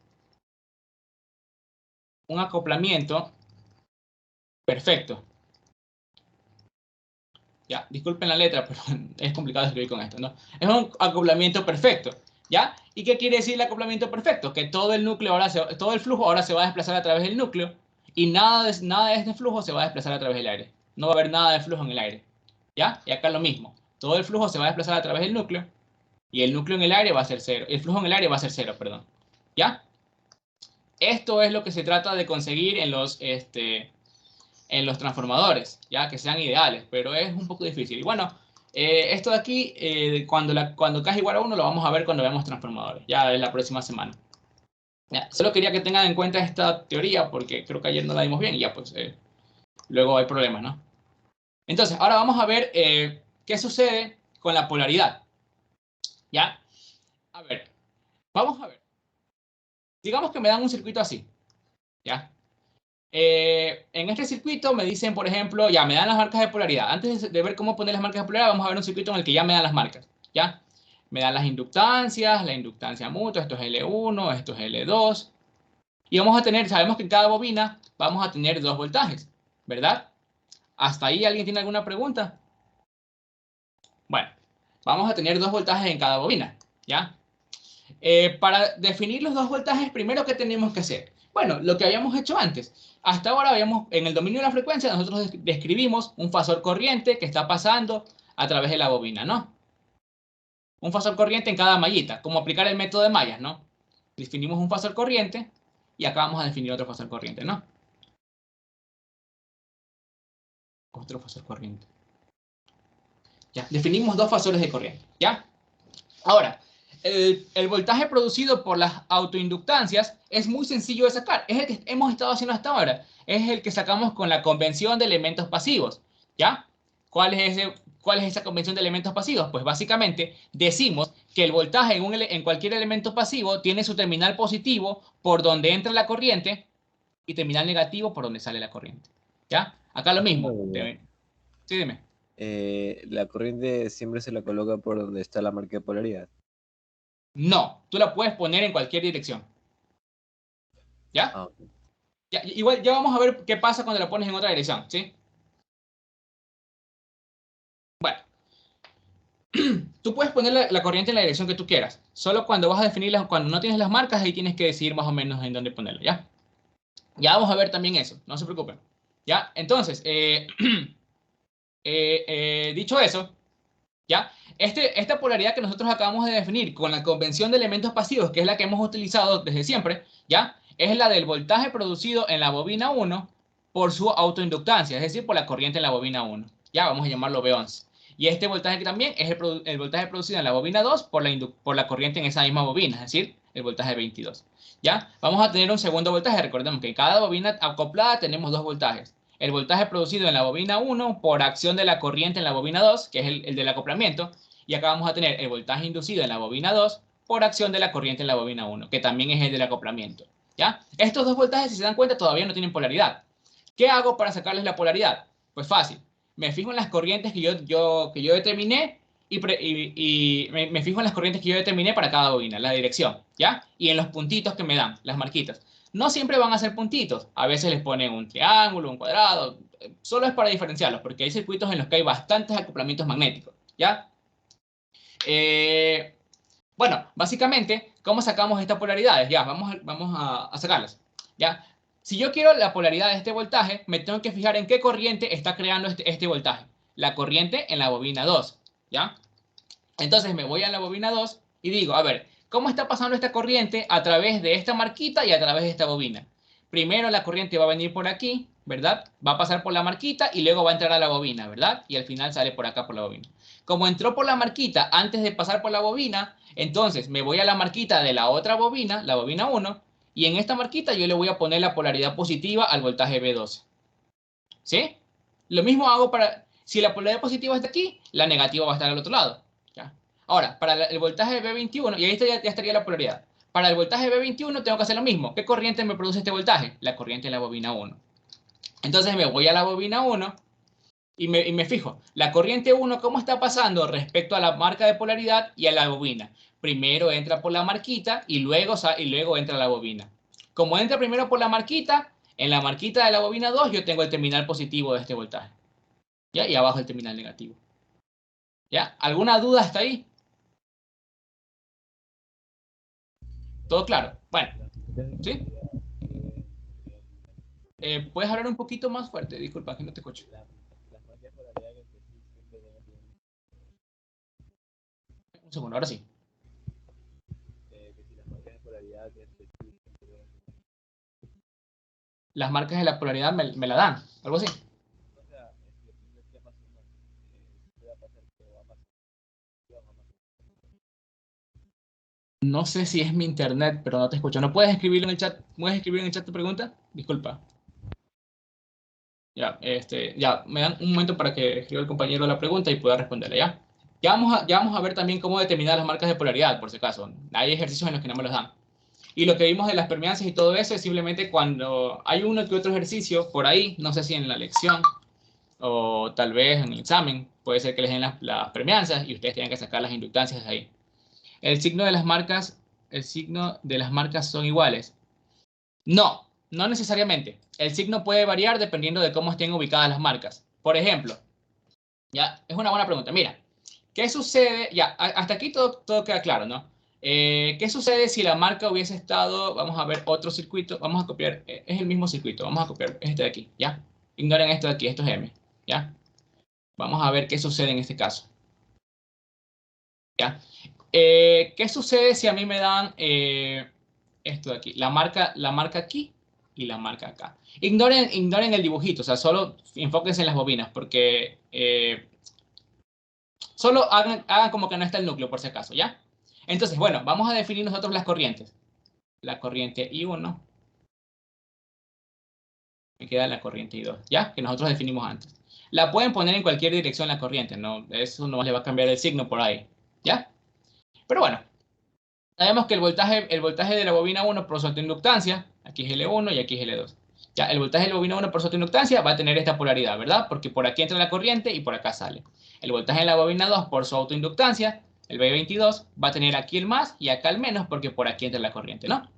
perfecto. Ya, disculpen la letra, pero es complicado escribir con esto, ¿no? Es un acoplamiento perfecto, ¿ya? ¿Y qué quiere decir el acoplamiento perfecto? Que todo el flujo ahora se va a desplazar a través del núcleo y nada de este flujo se va a desplazar a través del aire. No va a haber nada de flujo en el aire, ¿ya? Y acá lo mismo. Todo el flujo se va a desplazar a través del núcleo y el núcleo en el aire va a ser 0. El flujo en el aire va a ser 0, perdón. ¿Ya? Esto es lo que se trata de conseguir en los transformadores, ya que sean ideales, pero es un poco difícil. Y bueno, esto de aquí, cuando K es igual a 1, lo vamos a ver cuando veamos transformadores, ya en la próxima semana. Ya, solo quería que tengan en cuenta esta teoría, porque creo que ayer no la dimos bien y ya pues luego hay problemas, ¿no? Entonces, ahora vamos a ver qué sucede con la polaridad. ¿Ya? A ver, vamos a ver. Digamos que me dan un circuito así, ¿ya? En este circuito me dicen, por ejemplo, ya me dan las marcas de polaridad. Antes de ver cómo poner las marcas de polaridad, vamos a ver un circuito en el que ya me dan las marcas, ¿ya? Me dan las inductancias, la inductancia mutua, esto es L1, esto es L2. Y vamos a tener, sabemos que en cada bobina vamos a tener 2 voltajes, ¿verdad? ¿Hasta ahí alguien tiene alguna pregunta? Bueno, vamos a tener 2 voltajes en cada bobina, ¿ya? Para definir los 2 voltajes, primero, ¿qué tenemos que hacer? Bueno, lo que habíamos hecho antes. Hasta ahora en el dominio de la frecuencia, nosotros describimos un fasor corriente que está pasando a través de la bobina, ¿no? Un fasor corriente en cada mallita, como aplicar el método de mallas, ¿no? Definimos un fasor corriente y acá vamos a definir otro fasor corriente, ¿no? Otro fasor corriente. Ya, definimos dos fasores de corriente, ¿ya? Ahora, el voltaje producido por las autoinductancias es muy sencillo de sacar. Es el que hemos estado haciendo hasta ahora. Es el que sacamos con la convención de elementos pasivos, ¿ya? ¿Cuál es esa convención de elementos pasivos? Pues básicamente decimos que el voltaje en cualquier elemento pasivo tiene su terminal positivo por donde entra la corriente y terminal negativo por donde sale la corriente, ¿ya? Acá lo Una mismo. duda. Sí, dime. La corriente siempre se la coloca por donde está la marca de polaridad. No, tú la puedes poner en cualquier dirección, ¿ya? Ah, ok. Igual ya vamos a ver qué pasa cuando la pones en otra dirección, ¿sí? Bueno, tú puedes poner la corriente en la dirección que tú quieras. Solo cuando vas a definirlas, cuando no tienes las marcas, ahí tienes que decidir más o menos en dónde ponerla, ¿ya? Ya vamos a ver también eso, no se preocupen. ¿Ya? Entonces, dicho eso, ¿ya? Esta polaridad que nosotros acabamos de definir con la convención de elementos pasivos, que es la que hemos utilizado desde siempre, ¿ya? Es la del voltaje producido en la bobina 1 por su autoinductancia, es decir, por la corriente en la bobina 1. Ya, vamos a llamarlo B11. Y este voltaje que también es el voltaje producido en la bobina 2 por la corriente en esa misma bobina, es decir, el voltaje 22. ¿Ya? Vamos a tener un segundo voltaje. Recordemos que en cada bobina acoplada tenemos dos voltajes. El voltaje producido en la bobina 1 por acción de la corriente en la bobina 2, que es el del acoplamiento. Y acá vamos a tener el voltaje inducido en la bobina 2 por acción de la corriente en la bobina 1, que también es el del acoplamiento. ¿Ya? Estos dos voltajes, si se dan cuenta, todavía no tienen polaridad. ¿Qué hago para sacarles la polaridad? Pues fácil. Me fijo en las corrientes que yo determiné y me fijo en las corrientes que yo determiné para cada bobina, la dirección, ¿ya? Y en los puntitos que me dan, las marquitas. No siempre van a ser puntitos. A veces les ponen un triángulo, un cuadrado. Solo es para diferenciarlos, porque hay circuitos en los que hay bastantes acoplamientos magnéticos, ¿ya? Eh, bueno, básicamente, ¿cómo sacamos estas polaridades? Ya, vamos a sacarlas. ¿Ya? Si yo quiero la polaridad de este voltaje, me tengo que fijar en qué corriente está creando este voltaje. La corriente en la bobina 2. ¿Ya? Entonces me voy a la bobina 2 y digo, a ver, ¿cómo está pasando esta corriente a través de esta marquita y a través de esta bobina? Primero la corriente va a venir por aquí, ¿verdad? Va a pasar por la marquita y luego va a entrar a la bobina, ¿verdad? Y al final sale por acá por la bobina. Como entró por la marquita antes de pasar por la bobina, entonces me voy a la marquita de la otra bobina, la bobina 1, y en esta marquita yo le voy a poner la polaridad positiva al voltaje B12. ¿Sí? Lo mismo hago para, si la polaridad positiva está aquí, la negativa va a estar al otro lado. ¿Ya? Ahora, para el voltaje B21, y ahí ya estaría la polaridad. Para el voltaje B21 tengo que hacer lo mismo. ¿Qué corriente me produce este voltaje? La corriente en la bobina 1. Entonces me voy a la bobina 1 y me fijo, la corriente 1, ¿cómo está pasando respecto a la marca de polaridad y a la bobina? Primero entra por la marquita y luego entra a la bobina. Como entra primero por la marquita, en la marquita de la bobina 2 yo tengo el terminal positivo de este voltaje. ¿Ya? Y abajo el terminal negativo. ¿Ya? ¿Alguna duda hasta ahí? ¿Todo claro? Bueno, ¿sí? ¿Puedes hablar un poquito más fuerte? Disculpa, que no te escucho. Un segundo, ahora sí. Las marcas de la polaridad me la dan, algo así. No sé si es mi internet, pero no te escucho. ¿No puedes escribirlo en el chat? ¿Puedes escribir en el chat tu pregunta? Disculpa. Ya, ya, me dan un momento para que escriba el compañero la pregunta y pueda responderla, ¿ya? Ya vamos a ver también cómo determinar las marcas de polaridad, por si acaso. Hay ejercicios en los que no me los dan. Y lo que vimos de las permeancias y todo eso es simplemente cuando hay uno que otro ejercicio por ahí, no sé si en la lección o tal vez en el examen, puede ser que les den las permeancias y ustedes tengan que sacar las inductancias de ahí. El signo de las marcas, el signo de las marcas son iguales. No, no necesariamente. El signo puede variar dependiendo de cómo estén ubicadas las marcas. Por ejemplo, ya, es una buena pregunta. Mira, ¿qué sucede? Ya, hasta aquí todo queda claro, ¿no? ¿Qué sucede si la marca hubiese estado, vamos a ver otro circuito, vamos a copiar, es el mismo circuito, vamos a copiar este de aquí, ¿ya? Ignoren esto de aquí, esto es M, ¿ya? Vamos a ver qué sucede en este caso, ¿ya? ¿Qué sucede si a mí me dan esto de aquí. La marca aquí y la marca acá. Ignoren el dibujito, o sea, solo enfóquense en las bobinas, porque solo hagan como que no está el núcleo, por si acaso, ¿ya? Entonces, bueno, vamos a definir nosotros las corrientes. La corriente I1. Me queda la corriente I2, ¿ya? Que nosotros definimos antes. La pueden poner en cualquier dirección la corriente, ¿no? Eso no le va a cambiar el signo por ahí, ¿ya? Pero bueno, sabemos que el voltaje de la bobina 1 por su autoinductancia, aquí es L1 y aquí es L2. Ya, el voltaje de la bobina 1 por su autoinductancia va a tener esta polaridad, ¿verdad? Porque por aquí entra la corriente y por acá sale. El voltaje de la bobina 2 por su autoinductancia, el B22, va a tener aquí el más y acá el menos porque por aquí entra la corriente, ¿no?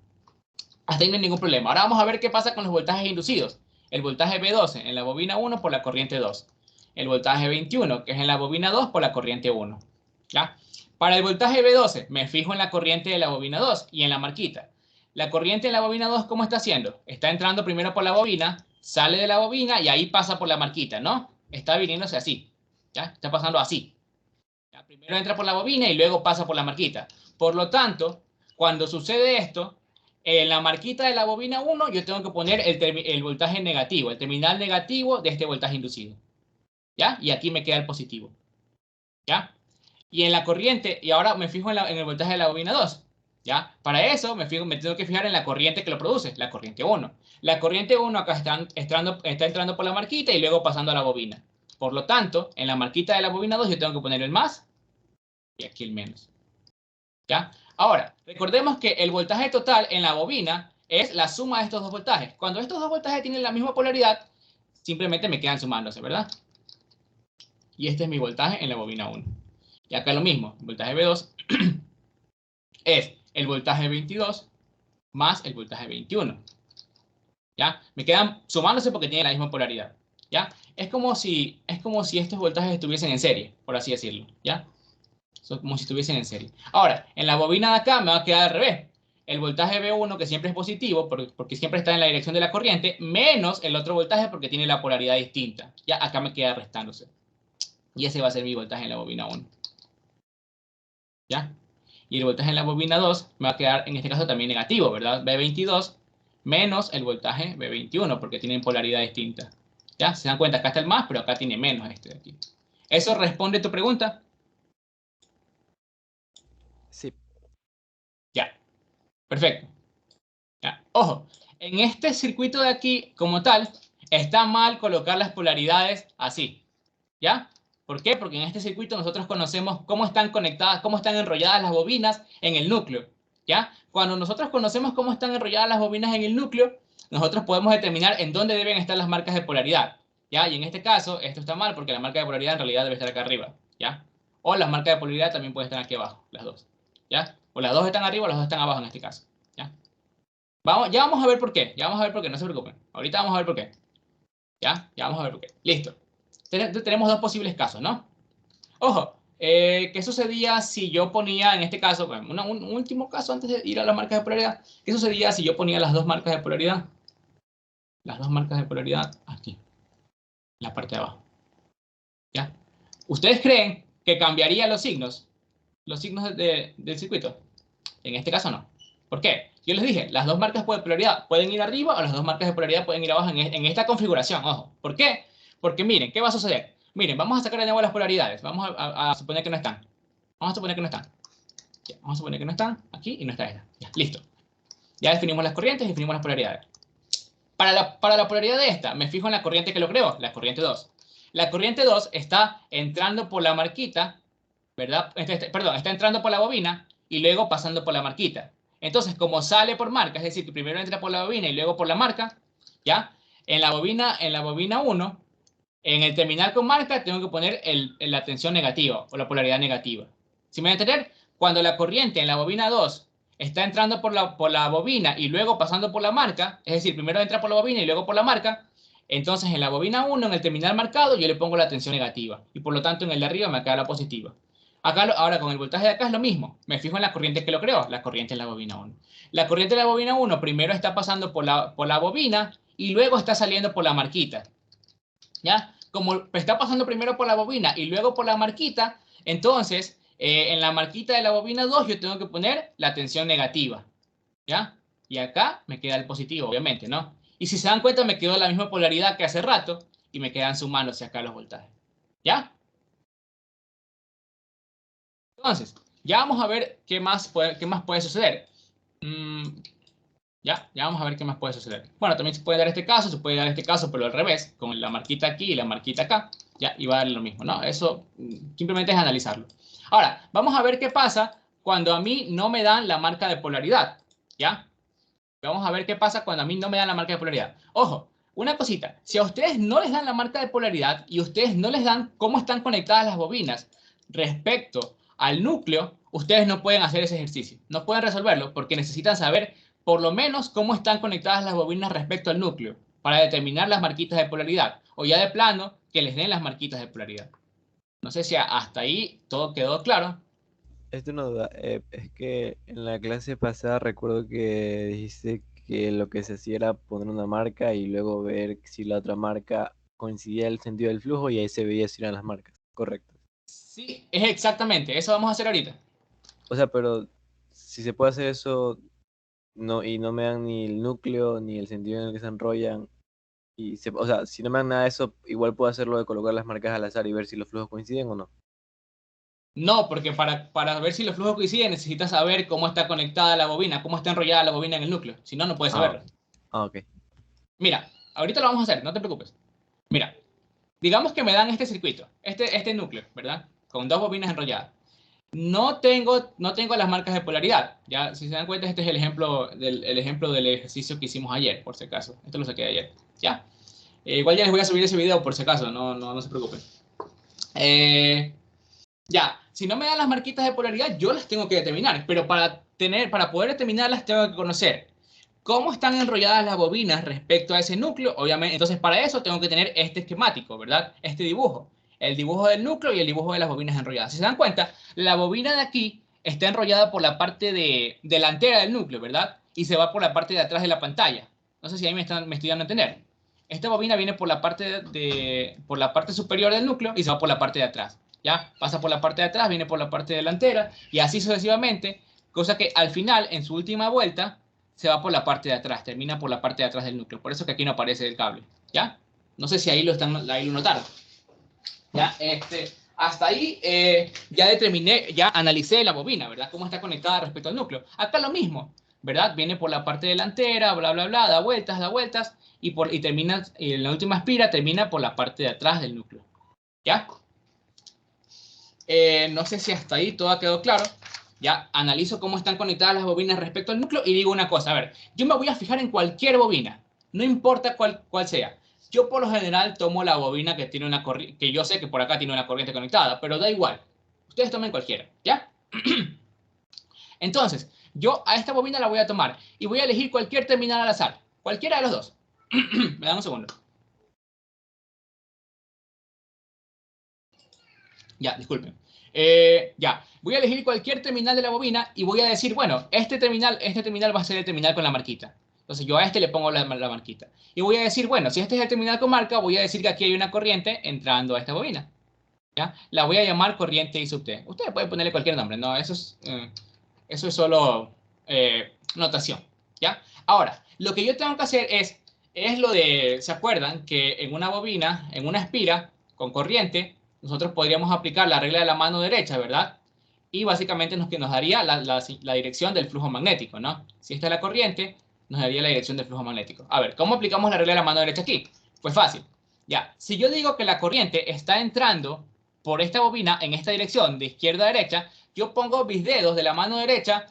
Hasta ahí no hay ningún problema. Ahora vamos a ver qué pasa con los voltajes inducidos. El voltaje B12 en la bobina 1 por la corriente 2. El voltaje 21, que es en la bobina 2 por la corriente 1. ¿Ya? Para el voltaje B12, me fijo en la corriente de la bobina 2 y en la marquita. La corriente en la bobina 2, ¿cómo está haciendo? Está entrando primero por la bobina, sale de la bobina y ahí pasa por la marquita, ¿no? Está viniéndose así. ¿Ya? Está pasando así. ¿Ya? Primero entra por la bobina y luego pasa por la marquita. Por lo tanto, cuando sucede esto, en la marquita de la bobina 1 yo tengo que poner el voltaje negativo, el terminal negativo de este voltaje inducido. ¿Ya? Y aquí me queda el positivo. ¿Ya? Y en la corriente, y ahora me fijo en el voltaje de la bobina 2. ¿Ya? Para eso me tengo que fijar en la corriente que lo produce, la corriente 1. La corriente 1 acá está entrando por la marquita y luego pasando a la bobina. Por lo tanto, en la marquita de la bobina 2 yo tengo que poner el más y aquí el menos. ¿Ya? Ahora, recordemos que el voltaje total en la bobina es la suma de estos dos voltajes. Cuando estos dos voltajes tienen la misma polaridad, simplemente me quedan sumándose, ¿verdad? Y este es mi voltaje en la bobina 1. Y acá lo mismo, el voltaje B2 es el voltaje 22 más el voltaje 21. ¿Ya? Me quedan sumándose porque tienen la misma polaridad. ¿Ya? Es como si estos voltajes estuviesen en serie, por así decirlo. ¿Ya? Son como si estuviesen en serie. Ahora, en la bobina de acá me va a quedar al revés. El voltaje B1, que siempre es positivo, porque siempre está en la dirección de la corriente, menos el otro voltaje porque tiene la polaridad distinta. Ya acá me queda restándose. Y ese va a ser mi voltaje en la bobina 1. ¿Ya? Y el voltaje en la bobina 2 me va a quedar, en este caso, también negativo, ¿verdad? B22 menos el voltaje B21, porque tienen polaridad distinta. ¿Ya? Se dan cuenta, acá está el más, pero acá tiene menos este de aquí. ¿Eso responde a tu pregunta? Sí. Ya. Perfecto. Ya. Ojo, en este circuito de aquí, como tal, está mal colocar las polaridades así. ¿Ya? ¿Por qué? Porque en este circuito nosotros conocemos cómo están conectadas, cómo están enrolladas las bobinas en el núcleo. ¿Ya? Cuando nosotros conocemos cómo están enrolladas las bobinas en el núcleo, nosotros podemos determinar en dónde deben estar las marcas de polaridad. ¿Ya? Y en este caso, esto está mal porque la marca de polaridad en realidad debe estar acá arriba. ¿Ya? O las marcas de polaridad también pueden estar aquí abajo, las dos. ¿Ya? O las dos están arriba o las dos están abajo en este caso. ¿Ya? Ya vamos a ver por qué. Ya vamos a ver por qué, no se preocupen. Ahorita vamos a ver por qué. ¿Ya? Ya vamos a ver por qué. Listo. Tenemos dos posibles casos, ¿no? Ojo, ¿qué sucedía si yo ponía, en este caso, bueno, un último caso antes de ir a las marcas de polaridad? ¿Qué sucedía si yo ponía las dos marcas de polaridad? Las dos marcas de polaridad aquí, en la parte de abajo. ¿Ya? ¿Ustedes creen que cambiaría los signos? Los signos del circuito. En este caso no. ¿Por qué? Yo les dije, las dos marcas de polaridad pueden ir arriba o las dos marcas de polaridad pueden ir abajo en esta configuración. Ojo, ¿por qué? Porque miren, ¿qué va a suceder? Miren, vamos a sacar de nuevo las polaridades. Vamos a suponer que no están. Vamos a suponer que no están. Ya, vamos a suponer que no están aquí y no está esta. Ya, listo. Ya definimos las corrientes y definimos las polaridades. Para la polaridad de esta, me fijo en la corriente que lo creó, la corriente 2. La corriente 2 está entrando por la marquita, ¿verdad? Perdón, está entrando por la bobina y luego pasando por la marquita. Entonces, como sale por marca, es decir, que primero entra por la bobina y luego por la marca, ¿ya? En la bobina 1, en el terminal con marca, tengo que poner la tensión negativa o la polaridad negativa. ¿Sí me van a entender? Cuando la corriente en la bobina 2 está entrando por la bobina y luego pasando por la marca, es decir, primero entra por la bobina y luego por la marca, entonces en la bobina 1, en el terminal marcado, yo le pongo la tensión negativa y por lo tanto en el de arriba me queda la positiva. Acá, ahora con el voltaje de acá es lo mismo. Me fijo en la corriente que lo creó, la corriente en la bobina 1. La corriente de la bobina 1 primero está pasando por la bobina y luego está saliendo por la marquita. ¿Ya? Como está pasando primero por la bobina y luego por la marquita, entonces en la marquita de la bobina 2 yo tengo que poner la tensión negativa. ¿Ya? Y acá me queda el positivo, obviamente, ¿no? Y si se dan cuenta, me quedó la misma polaridad que hace rato y me quedan sumándose acá los voltajes. ¿Ya? Entonces, ya vamos a ver qué más puede suceder. Ya vamos a ver qué más puede suceder. Bueno, también se puede dar este caso, se puede dar este caso, pero al revés, con la marquita aquí y la marquita acá. Ya, y va a dar lo mismo, ¿no? Eso simplemente es analizarlo. Ahora, vamos a ver qué pasa cuando a mí no me dan la marca de polaridad. ¿Ya? Vamos a ver qué pasa cuando a mí no me dan la marca de polaridad. Ojo, una cosita. Si a ustedes no les dan la marca de polaridad y ustedes no les dan cómo están conectadas las bobinas respecto al núcleo, ustedes no pueden hacer ese ejercicio. No pueden resolverlo porque necesitan saber por lo menos cómo están conectadas las bobinas respecto al núcleo para determinar las marquitas de polaridad. O ya de plano, que les den las marquitas de polaridad. No sé si hasta ahí todo quedó claro. Es una duda. Es que en la clase pasada recuerdo que dijiste que lo que se hacía era poner una marca y luego ver si la otra marca coincidía el sentido del flujo y ahí se veía si eran las marcas. Correcto. Sí, es exactamente. Eso vamos a hacer ahorita. O sea, pero si se puede hacer eso no, y no me dan ni el núcleo ni el sentido en el que se enrollan, o sea, si no me dan nada de eso, igual puedo hacerlo de colocar las marcas al azar y ver si los flujos coinciden o no. No, porque para ver si los flujos coinciden necesitas saber cómo está conectada la bobina, cómo está enrollada la bobina en el núcleo. Si no, no puedes Ah, saberlo. ok. Mira, ahorita lo vamos a hacer, no te preocupes. Mira, digamos que me dan este circuito, este núcleo, ¿verdad? Con dos bobinas enrolladas. No tengo las marcas de polaridad. Ya, si se dan cuenta, este es el ejemplo del ejercicio que hicimos ayer, por si acaso. Esto lo saqué de ayer. ¿Ya? Igual ya les voy a subir ese video por si acaso, no se preocupen. Eh, Ya, si no me dan las marquitas de polaridad, yo las tengo que determinar, pero para poder determinarlas tengo que conocer cómo están enrolladas las bobinas respecto a ese núcleo, obviamente. Entonces, para eso tengo que tener este esquemático, ¿verdad? Este dibujo, el dibujo del núcleo y el dibujo de las bobinas enrolladas. Si se dan cuenta, la bobina de aquí está enrollada por la parte delantera del núcleo, ¿verdad? Y se va por la parte de atrás de la pantalla. No sé si ahí me estoy dando a entender. Esta bobina viene por la parte superior del núcleo y se va por la parte de atrás. ¿Ya? Pasa por la parte de atrás, viene por la parte delantera y así sucesivamente, cosa que al final, en su última vuelta, se va por la parte de atrás, termina por la parte de atrás del núcleo. Por eso que aquí no aparece el cable. ¿Ya? No sé si ahí lo notaron. ¿Ya? Hasta ahí ya determiné, ya analicé la bobina, ¿verdad? Cómo está conectada respecto al núcleo. Acá lo mismo, ¿verdad? Viene por la parte delantera, bla, bla, bla, da vueltas y termina, en la última espira termina por la parte de atrás del núcleo. ¿Ya? No sé si hasta ahí todo ha quedado claro. Ya analizo cómo están conectadas las bobinas respecto al núcleo y digo una cosa, a ver, yo me voy a fijar en cualquier bobina, no importa cuál sea. Yo por lo general tomo la bobina que tiene una corriente, que yo sé que por acá tiene una corriente conectada, pero da igual. Ustedes tomen cualquiera, ¿ya? Entonces, yo a esta bobina la voy a tomar y voy a elegir cualquier terminal al azar, cualquiera de los dos. Me dan un segundo. Ya, disculpen. Ya, voy a elegir cualquier terminal de la bobina y voy a decir, bueno, este terminal va a ser el terminal con la marquita. Entonces yo a este le pongo la marquita. Y voy a decir, bueno, si este es el terminal con marca, voy a decir que aquí hay una corriente entrando a esta bobina. ¿Ya? La voy a llamar corriente I sub T. Ustedes pueden ponerle cualquier nombre, ¿no? Eso es solo notación. ¿Ya? Ahora, lo que yo tengo que hacer es lo de, ¿se acuerdan? Que en una bobina, en una espira con corriente, nosotros podríamos aplicar la regla de la mano derecha, ¿verdad? Y básicamente nos daría la dirección del flujo magnético, ¿no? Si esta es la corriente, nos daría la dirección del flujo magnético. A ver, ¿cómo aplicamos la regla de la mano derecha aquí? Pues fácil. Ya, si yo digo que la corriente está entrando por esta bobina en esta dirección de izquierda a derecha, yo pongo mis dedos de la mano derecha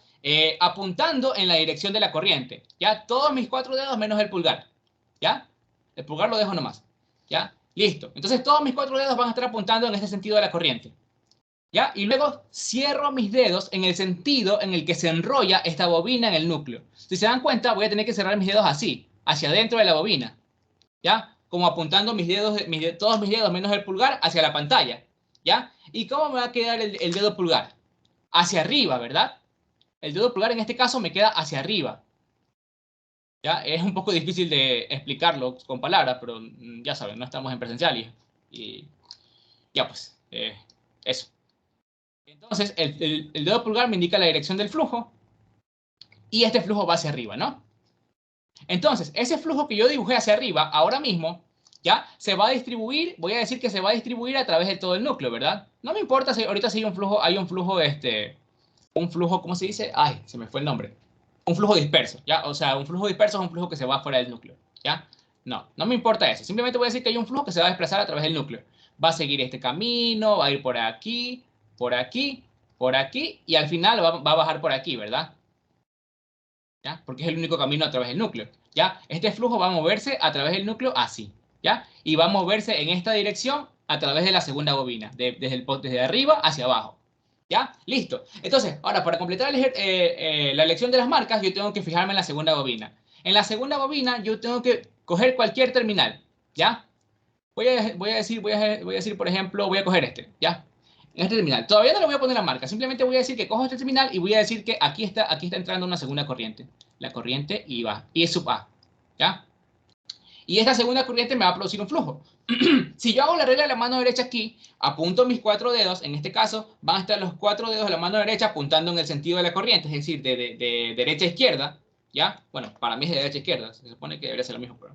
apuntando en la dirección de la corriente. Ya, todos mis 4 dedos menos el pulgar. ¿Ya? El pulgar lo dejo nomás. ¿Ya? Listo. Entonces todos mis 4 dedos van a estar apuntando en ese sentido de la corriente. ¿Ya? Y luego cierro mis dedos en el sentido en el que se enrolla esta bobina en el núcleo. Si se dan cuenta, voy a tener que cerrar mis dedos así, hacia adentro de la bobina. ¿Ya? Como apuntando todos mis dedos menos el pulgar hacia la pantalla. ¿Ya? ¿Y cómo me va a quedar el dedo pulgar? Hacia arriba, ¿verdad? El dedo pulgar en este caso me queda hacia arriba. ¿Ya? Es un poco difícil de explicarlo con palabras, pero ya saben, no estamos en presencial y ya pues, eso. Entonces, el dedo pulgar me indica la dirección del flujo y este flujo va hacia arriba, ¿no? Entonces, ese flujo que yo dibujé hacia arriba, ahora mismo, ya se va a distribuir, voy a decir que se va a distribuir a través de todo el núcleo, ¿verdad? No me importa si ahorita sí hay un flujo, ¿cómo se dice? Ay, se me fue el nombre. Un flujo disperso, ¿ya? O sea, un flujo disperso es un flujo que se va fuera del núcleo, ¿ya? No, no me importa eso. Simplemente voy a decir que hay un flujo que se va a desplazar a través del núcleo. Va a seguir este camino, va a ir por aquí, por aquí, por aquí, y al final va a bajar por aquí, ¿verdad? ¿Ya? Porque es el único camino a través del núcleo, ¿ya? Este flujo va a moverse a través del núcleo así, ¿ya? Y va a moverse en esta dirección a través de la segunda bobina, desde arriba hacia abajo, ¿ya? Listo. Entonces, ahora para completar la elección de las marcas, yo tengo que fijarme en la segunda bobina. En la segunda bobina, yo tengo que coger cualquier terminal, ¿ya? Voy a decir, por ejemplo, voy a coger este, ¿ya? En este terminal. Todavía no le voy a poner la marca, simplemente voy a decir que cojo este terminal y voy a decir que aquí está entrando una segunda corriente. La corriente I va, I sub A, ¿ya? Y esta segunda corriente me va a producir un flujo. Si yo hago la regla de la mano derecha aquí, apunto mis 4 dedos, en este caso van a estar los 4 dedos de la mano derecha apuntando en el sentido de la corriente, es decir, de derecha a izquierda, ¿ya? Bueno, para mí es de derecha a izquierda, se supone que debería ser lo mismo, pero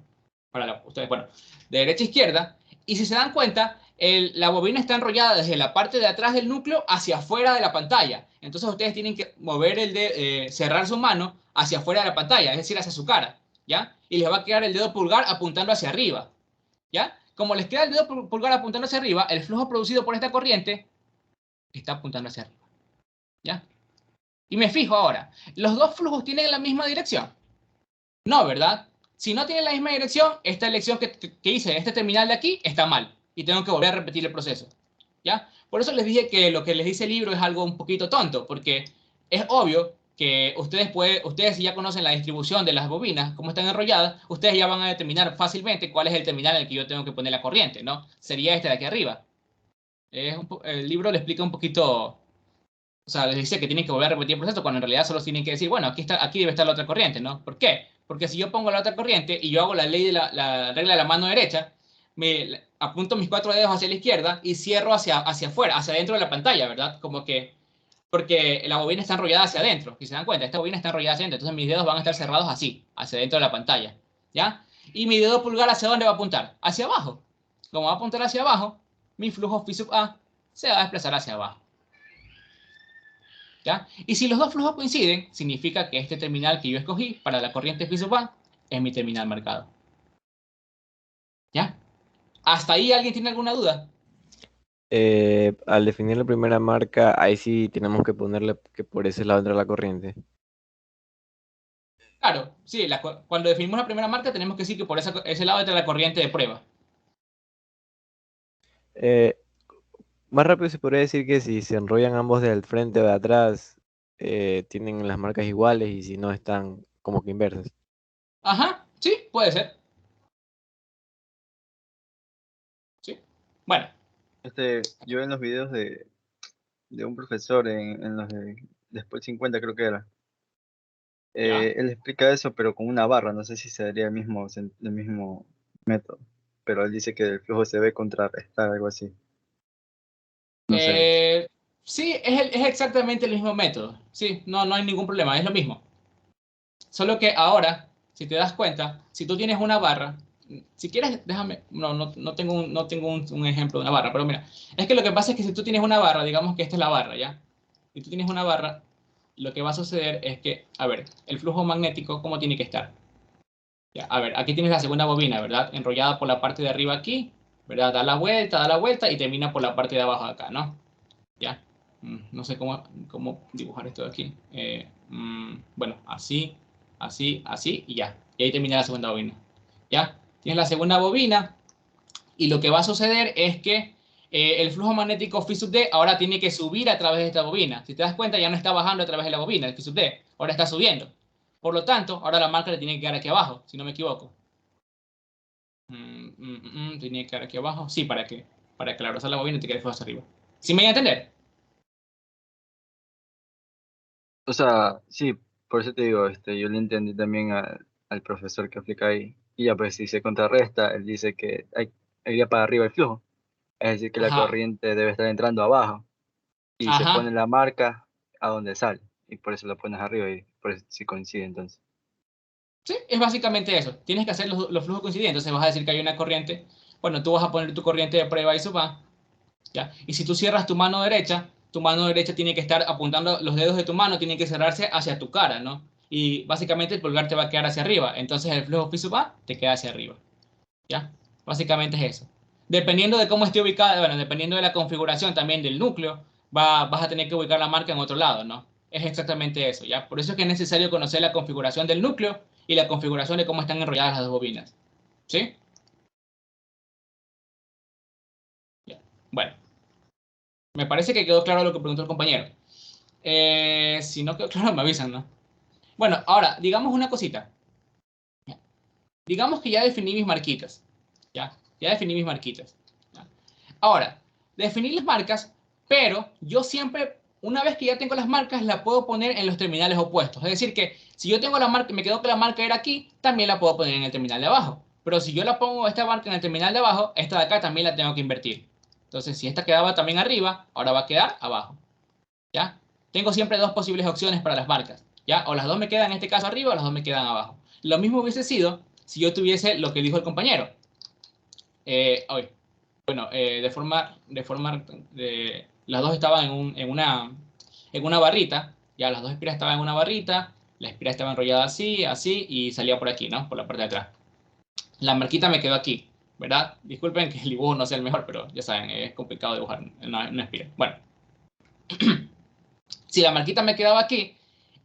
para ustedes, bueno, de derecha a izquierda. Y si se dan cuenta, la bobina está enrollada desde la parte de atrás del núcleo hacia afuera de la pantalla. Entonces ustedes tienen que mover cerrar su mano hacia afuera de la pantalla, es decir, hacia su cara, ¿ya? Y les va a quedar el dedo pulgar apuntando hacia arriba, ¿ya? Como les queda el dedo pulgar apuntando hacia arriba, el flujo producido por esta corriente está apuntando hacia arriba, ¿ya? Y me fijo ahora, ¿los dos flujos tienen la misma dirección? No, ¿verdad? Si no tienen la misma dirección, esta elección que hice, este terminal de aquí, está mal. Y tengo que volver a repetir el proceso, ¿ya? Por eso les dije que lo que les dice el libro es algo un poquito tonto, porque es obvio que ustedes si ya conocen la distribución de las bobinas, cómo están enrolladas, ustedes ya van a determinar fácilmente cuál es el terminal en el que yo tengo que poner la corriente, ¿no? Sería este de aquí arriba. El libro le explica un poquito, o sea, les dice que tienen que volver a repetir el proceso cuando en realidad solo tienen que decir, bueno, aquí debe estar la otra corriente, ¿no? ¿Por qué? Porque si yo pongo la otra corriente y yo hago la ley de la regla de la mano derecha, apunto mis 4 dedos hacia la izquierda y cierro hacia afuera, hacia adentro de la pantalla, ¿verdad? Como que, porque la bobina está enrollada hacia adentro, si se dan cuenta, esta bobina está enrollada hacia adentro, entonces mis dedos van a estar cerrados así, hacia adentro de la pantalla, ¿ya? Y mi dedo pulgar ¿hacia dónde va a apuntar? Hacia abajo. Como va a apuntar hacia abajo, mi flujo phi sub A se va a desplazar hacia abajo. ¿Ya? Y si los dos flujos coinciden, significa que este terminal que yo escogí para la corriente phi sub A es mi terminal marcado. ¿Ya? ¿Hasta ahí alguien tiene alguna duda? Al definir la primera marca, ahí sí tenemos que ponerle que por ese lado entra la corriente. Claro, sí, cuando definimos la primera marca tenemos que decir que por ese lado entra la corriente de prueba. Eh, Más rápido se podría decir que si se enrollan ambos del frente o de atrás, tienen las marcas iguales y si no están como que inversas. Ajá, sí, puede ser. Sí. Bueno, Yo en los videos de un profesor en los de después 50 creo que era, ya. él explica eso pero con una barra, no sé si sería el mismo método, pero él dice que el flujo se ve contrarrestar, algo así, no sé. Eh, sí, es exactamente el mismo método. Sí, no hay ningún problema, es lo mismo. Solo que ahora, si te das cuenta, si tú tienes una barra, si quieres, déjame, no tengo un ejemplo de una barra, pero mira, es que lo que pasa es que si tú tienes una barra, digamos que esta es la barra, ¿ya? Si tú tienes una barra, lo que va a suceder es que, a ver, el flujo magnético, ¿cómo tiene que estar? Ya, a ver, aquí tienes la segunda bobina, ¿verdad? Enrollada por la parte de arriba aquí, ¿verdad? Da la vuelta y termina por la parte de abajo acá, ¿no? Ya. No sé cómo dibujar esto de aquí. Bueno, así, así, así y ya. Y ahí termina la segunda bobina. ¿Ya? Tienes la segunda bobina y lo que va a suceder es que el flujo magnético phi sub d ahora tiene que subir a través de esta bobina. Si te das cuenta, ya no está bajando a través de la bobina, el phi sub d. Ahora está subiendo. Por lo tanto, ahora la marca le tiene que quedar aquí abajo, si no me equivoco. Tiene que quedar aquí abajo. Sí, para que la abrazar la bobina te quede flujo hacia arriba. ¿Sí me voy a entender? O sea, sí, por eso te digo, yo le entendí también al profesor que aplica ahí, y ya pues si se contrarresta, él dice que iría para arriba el flujo, es decir, que la Ajá. corriente debe estar entrando abajo, y se pone Ajá. la marca a donde sale, y por eso la pones arriba, y por eso sí coincide entonces. Sí, es básicamente eso. Tienes que hacer los flujos coincidentes. Entonces vas a decir que hay una corriente. Bueno, tú vas a poner tu corriente de prueba y eso va. ¿Ya? Y si tú cierras tu mano derecha tiene que estar apuntando, los dedos de tu mano tienen que cerrarse hacia tu cara, ¿no? Y básicamente el pulgar te va a quedar hacia arriba. Entonces el flujo va, te queda hacia arriba. ¿Ya? Básicamente es eso. Dependiendo de cómo esté ubicada, bueno, dependiendo de la configuración también del núcleo, vas a tener que ubicar la marca en otro lado, ¿no? Es exactamente eso, ¿ya? Por eso es que es necesario conocer la configuración del núcleo y la configuración de cómo están enrolladas las dos bobinas. ¿Sí? Ya. Bueno, me parece que quedó claro lo que preguntó el compañero. Si no quedó claro, me avisan, ¿no? Bueno, ahora, digamos una cosita. Digamos que ya definí mis marquitas. ¿Ya? Ya definí mis marquitas. ¿Ya? Ahora, definí las marcas, pero yo siempre, una vez que ya tengo las marcas, la puedo poner en los terminales opuestos. Es decir, que si yo tengo la marca, me quedó que la marca era aquí, también la puedo poner en el terminal de abajo. Pero si yo la pongo esta marca en el terminal de abajo, esta de acá también la tengo que invertir. Entonces, si esta quedaba también arriba, ahora va a quedar abajo. ¿Ya? Tengo siempre dos posibles opciones para las marcas. ¿Ya? O las dos me quedan en este caso arriba o las dos me quedan abajo. Lo mismo hubiese sido si yo tuviese lo que dijo el compañero. Hoy. Bueno, las dos estaban en una barrita, ya las dos espiras estaban en una barrita, la espira estaba enrollada así, así, y salía por aquí, ¿no? Por la parte de atrás. La marquita me quedó aquí, ¿verdad? Disculpen que el dibujo no sea el mejor, pero ya saben, es complicado dibujar una espira. Bueno, si la marquita me quedaba aquí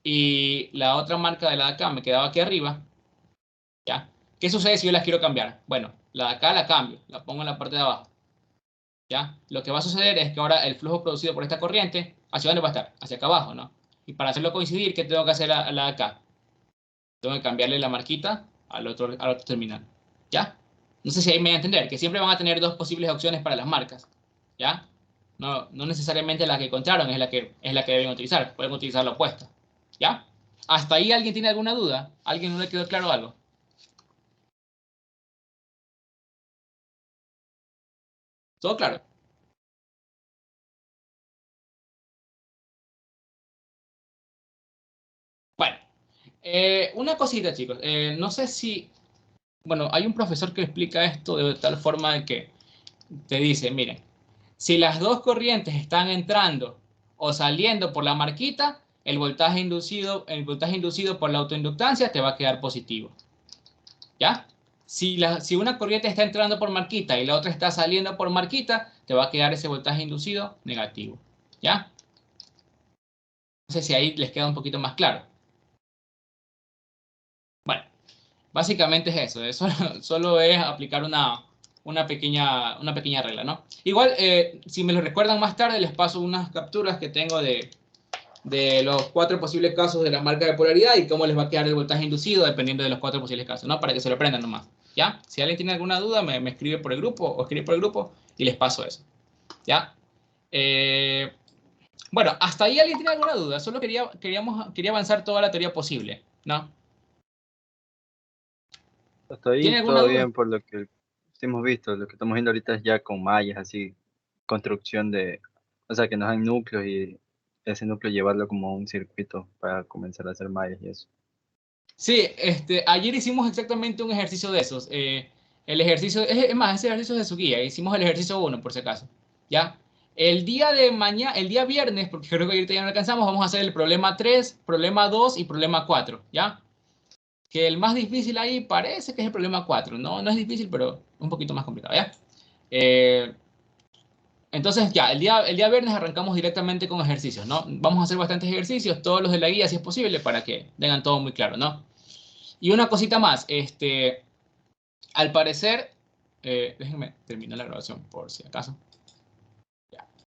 y la otra marca de la de acá me quedaba aquí arriba, ¿ya? ¿Qué sucede si yo las quiero cambiar? Bueno, la de acá la cambio, la pongo en la parte de abajo. ¿Ya? Lo que va a suceder es que ahora el flujo producido por esta corriente, ¿hacia dónde va a estar? Hacia acá abajo, ¿no? Y para hacerlo coincidir, ¿qué tengo que hacer a la de acá? Tengo que cambiarle la marquita al otro terminal. ¿Ya? No sé si ahí me va a entender, que siempre van a tener dos posibles opciones para las marcas. ¿Ya? No necesariamente la que encontraron es la que deben utilizar. Pueden utilizar la opuesta. ¿Ya? ¿Hasta ahí alguien tiene alguna duda? ¿Alguien no le quedó claro algo? ¿Todo claro? Bueno, una cosita, chicos. No sé si bueno, hay un profesor que explica esto de tal forma de que te dice, miren, si las dos corrientes están entrando o saliendo por la marquita, el voltaje inducido por la autoinductancia te va a quedar positivo. ¿Ya? Si una corriente está entrando por marquita y la otra está saliendo por marquita, te va a quedar ese voltaje inducido negativo. ¿Ya? No sé si ahí les queda un poquito más claro. Bueno, básicamente es eso. Solo es aplicar una pequeña regla, ¿no? Igual, si me lo recuerdan más tarde, les paso unas capturas que tengo de los 4 posibles casos de la marca de polaridad y cómo les va a quedar el voltaje inducido dependiendo de los 4 posibles casos, ¿no? Para que se lo aprendan nomás, ¿ya? Si alguien tiene alguna duda, me escribe por el grupo o escribe por el grupo y les paso eso, ¿ya? Eh, bueno, ¿hasta ahí alguien tiene alguna duda? Solo quería avanzar toda la teoría posible, ¿no? Hasta ahí ¿Tiene alguna todo duda? bien por lo que hemos visto. Lo que estamos viendo ahorita es ya con mallas, así, construcción de, o sea, que nos dan núcleos y ese núcleo llevarlo como un circuito para comenzar a hacer mallas y eso. Sí, ayer hicimos exactamente un ejercicio de esos. El ejercicio, es más, ese ejercicio es de su guía. Hicimos el ejercicio 1, por si acaso. ¿Ya? El día de mañana, el día viernes, porque creo que ayer ya no alcanzamos, vamos a hacer el problema 3, problema 2 y problema 4. ¿Ya? Que el más difícil ahí parece que es el problema 4. No es difícil, pero un poquito más complicado. ¿Ya? Eh, entonces, ya, el día viernes arrancamos directamente con ejercicios, ¿no? Vamos a hacer bastantes ejercicios, todos los de la guía, si es posible, para que tengan todo muy claro, ¿no? Y una cosita más, al parecer, déjenme terminar la grabación por si acaso.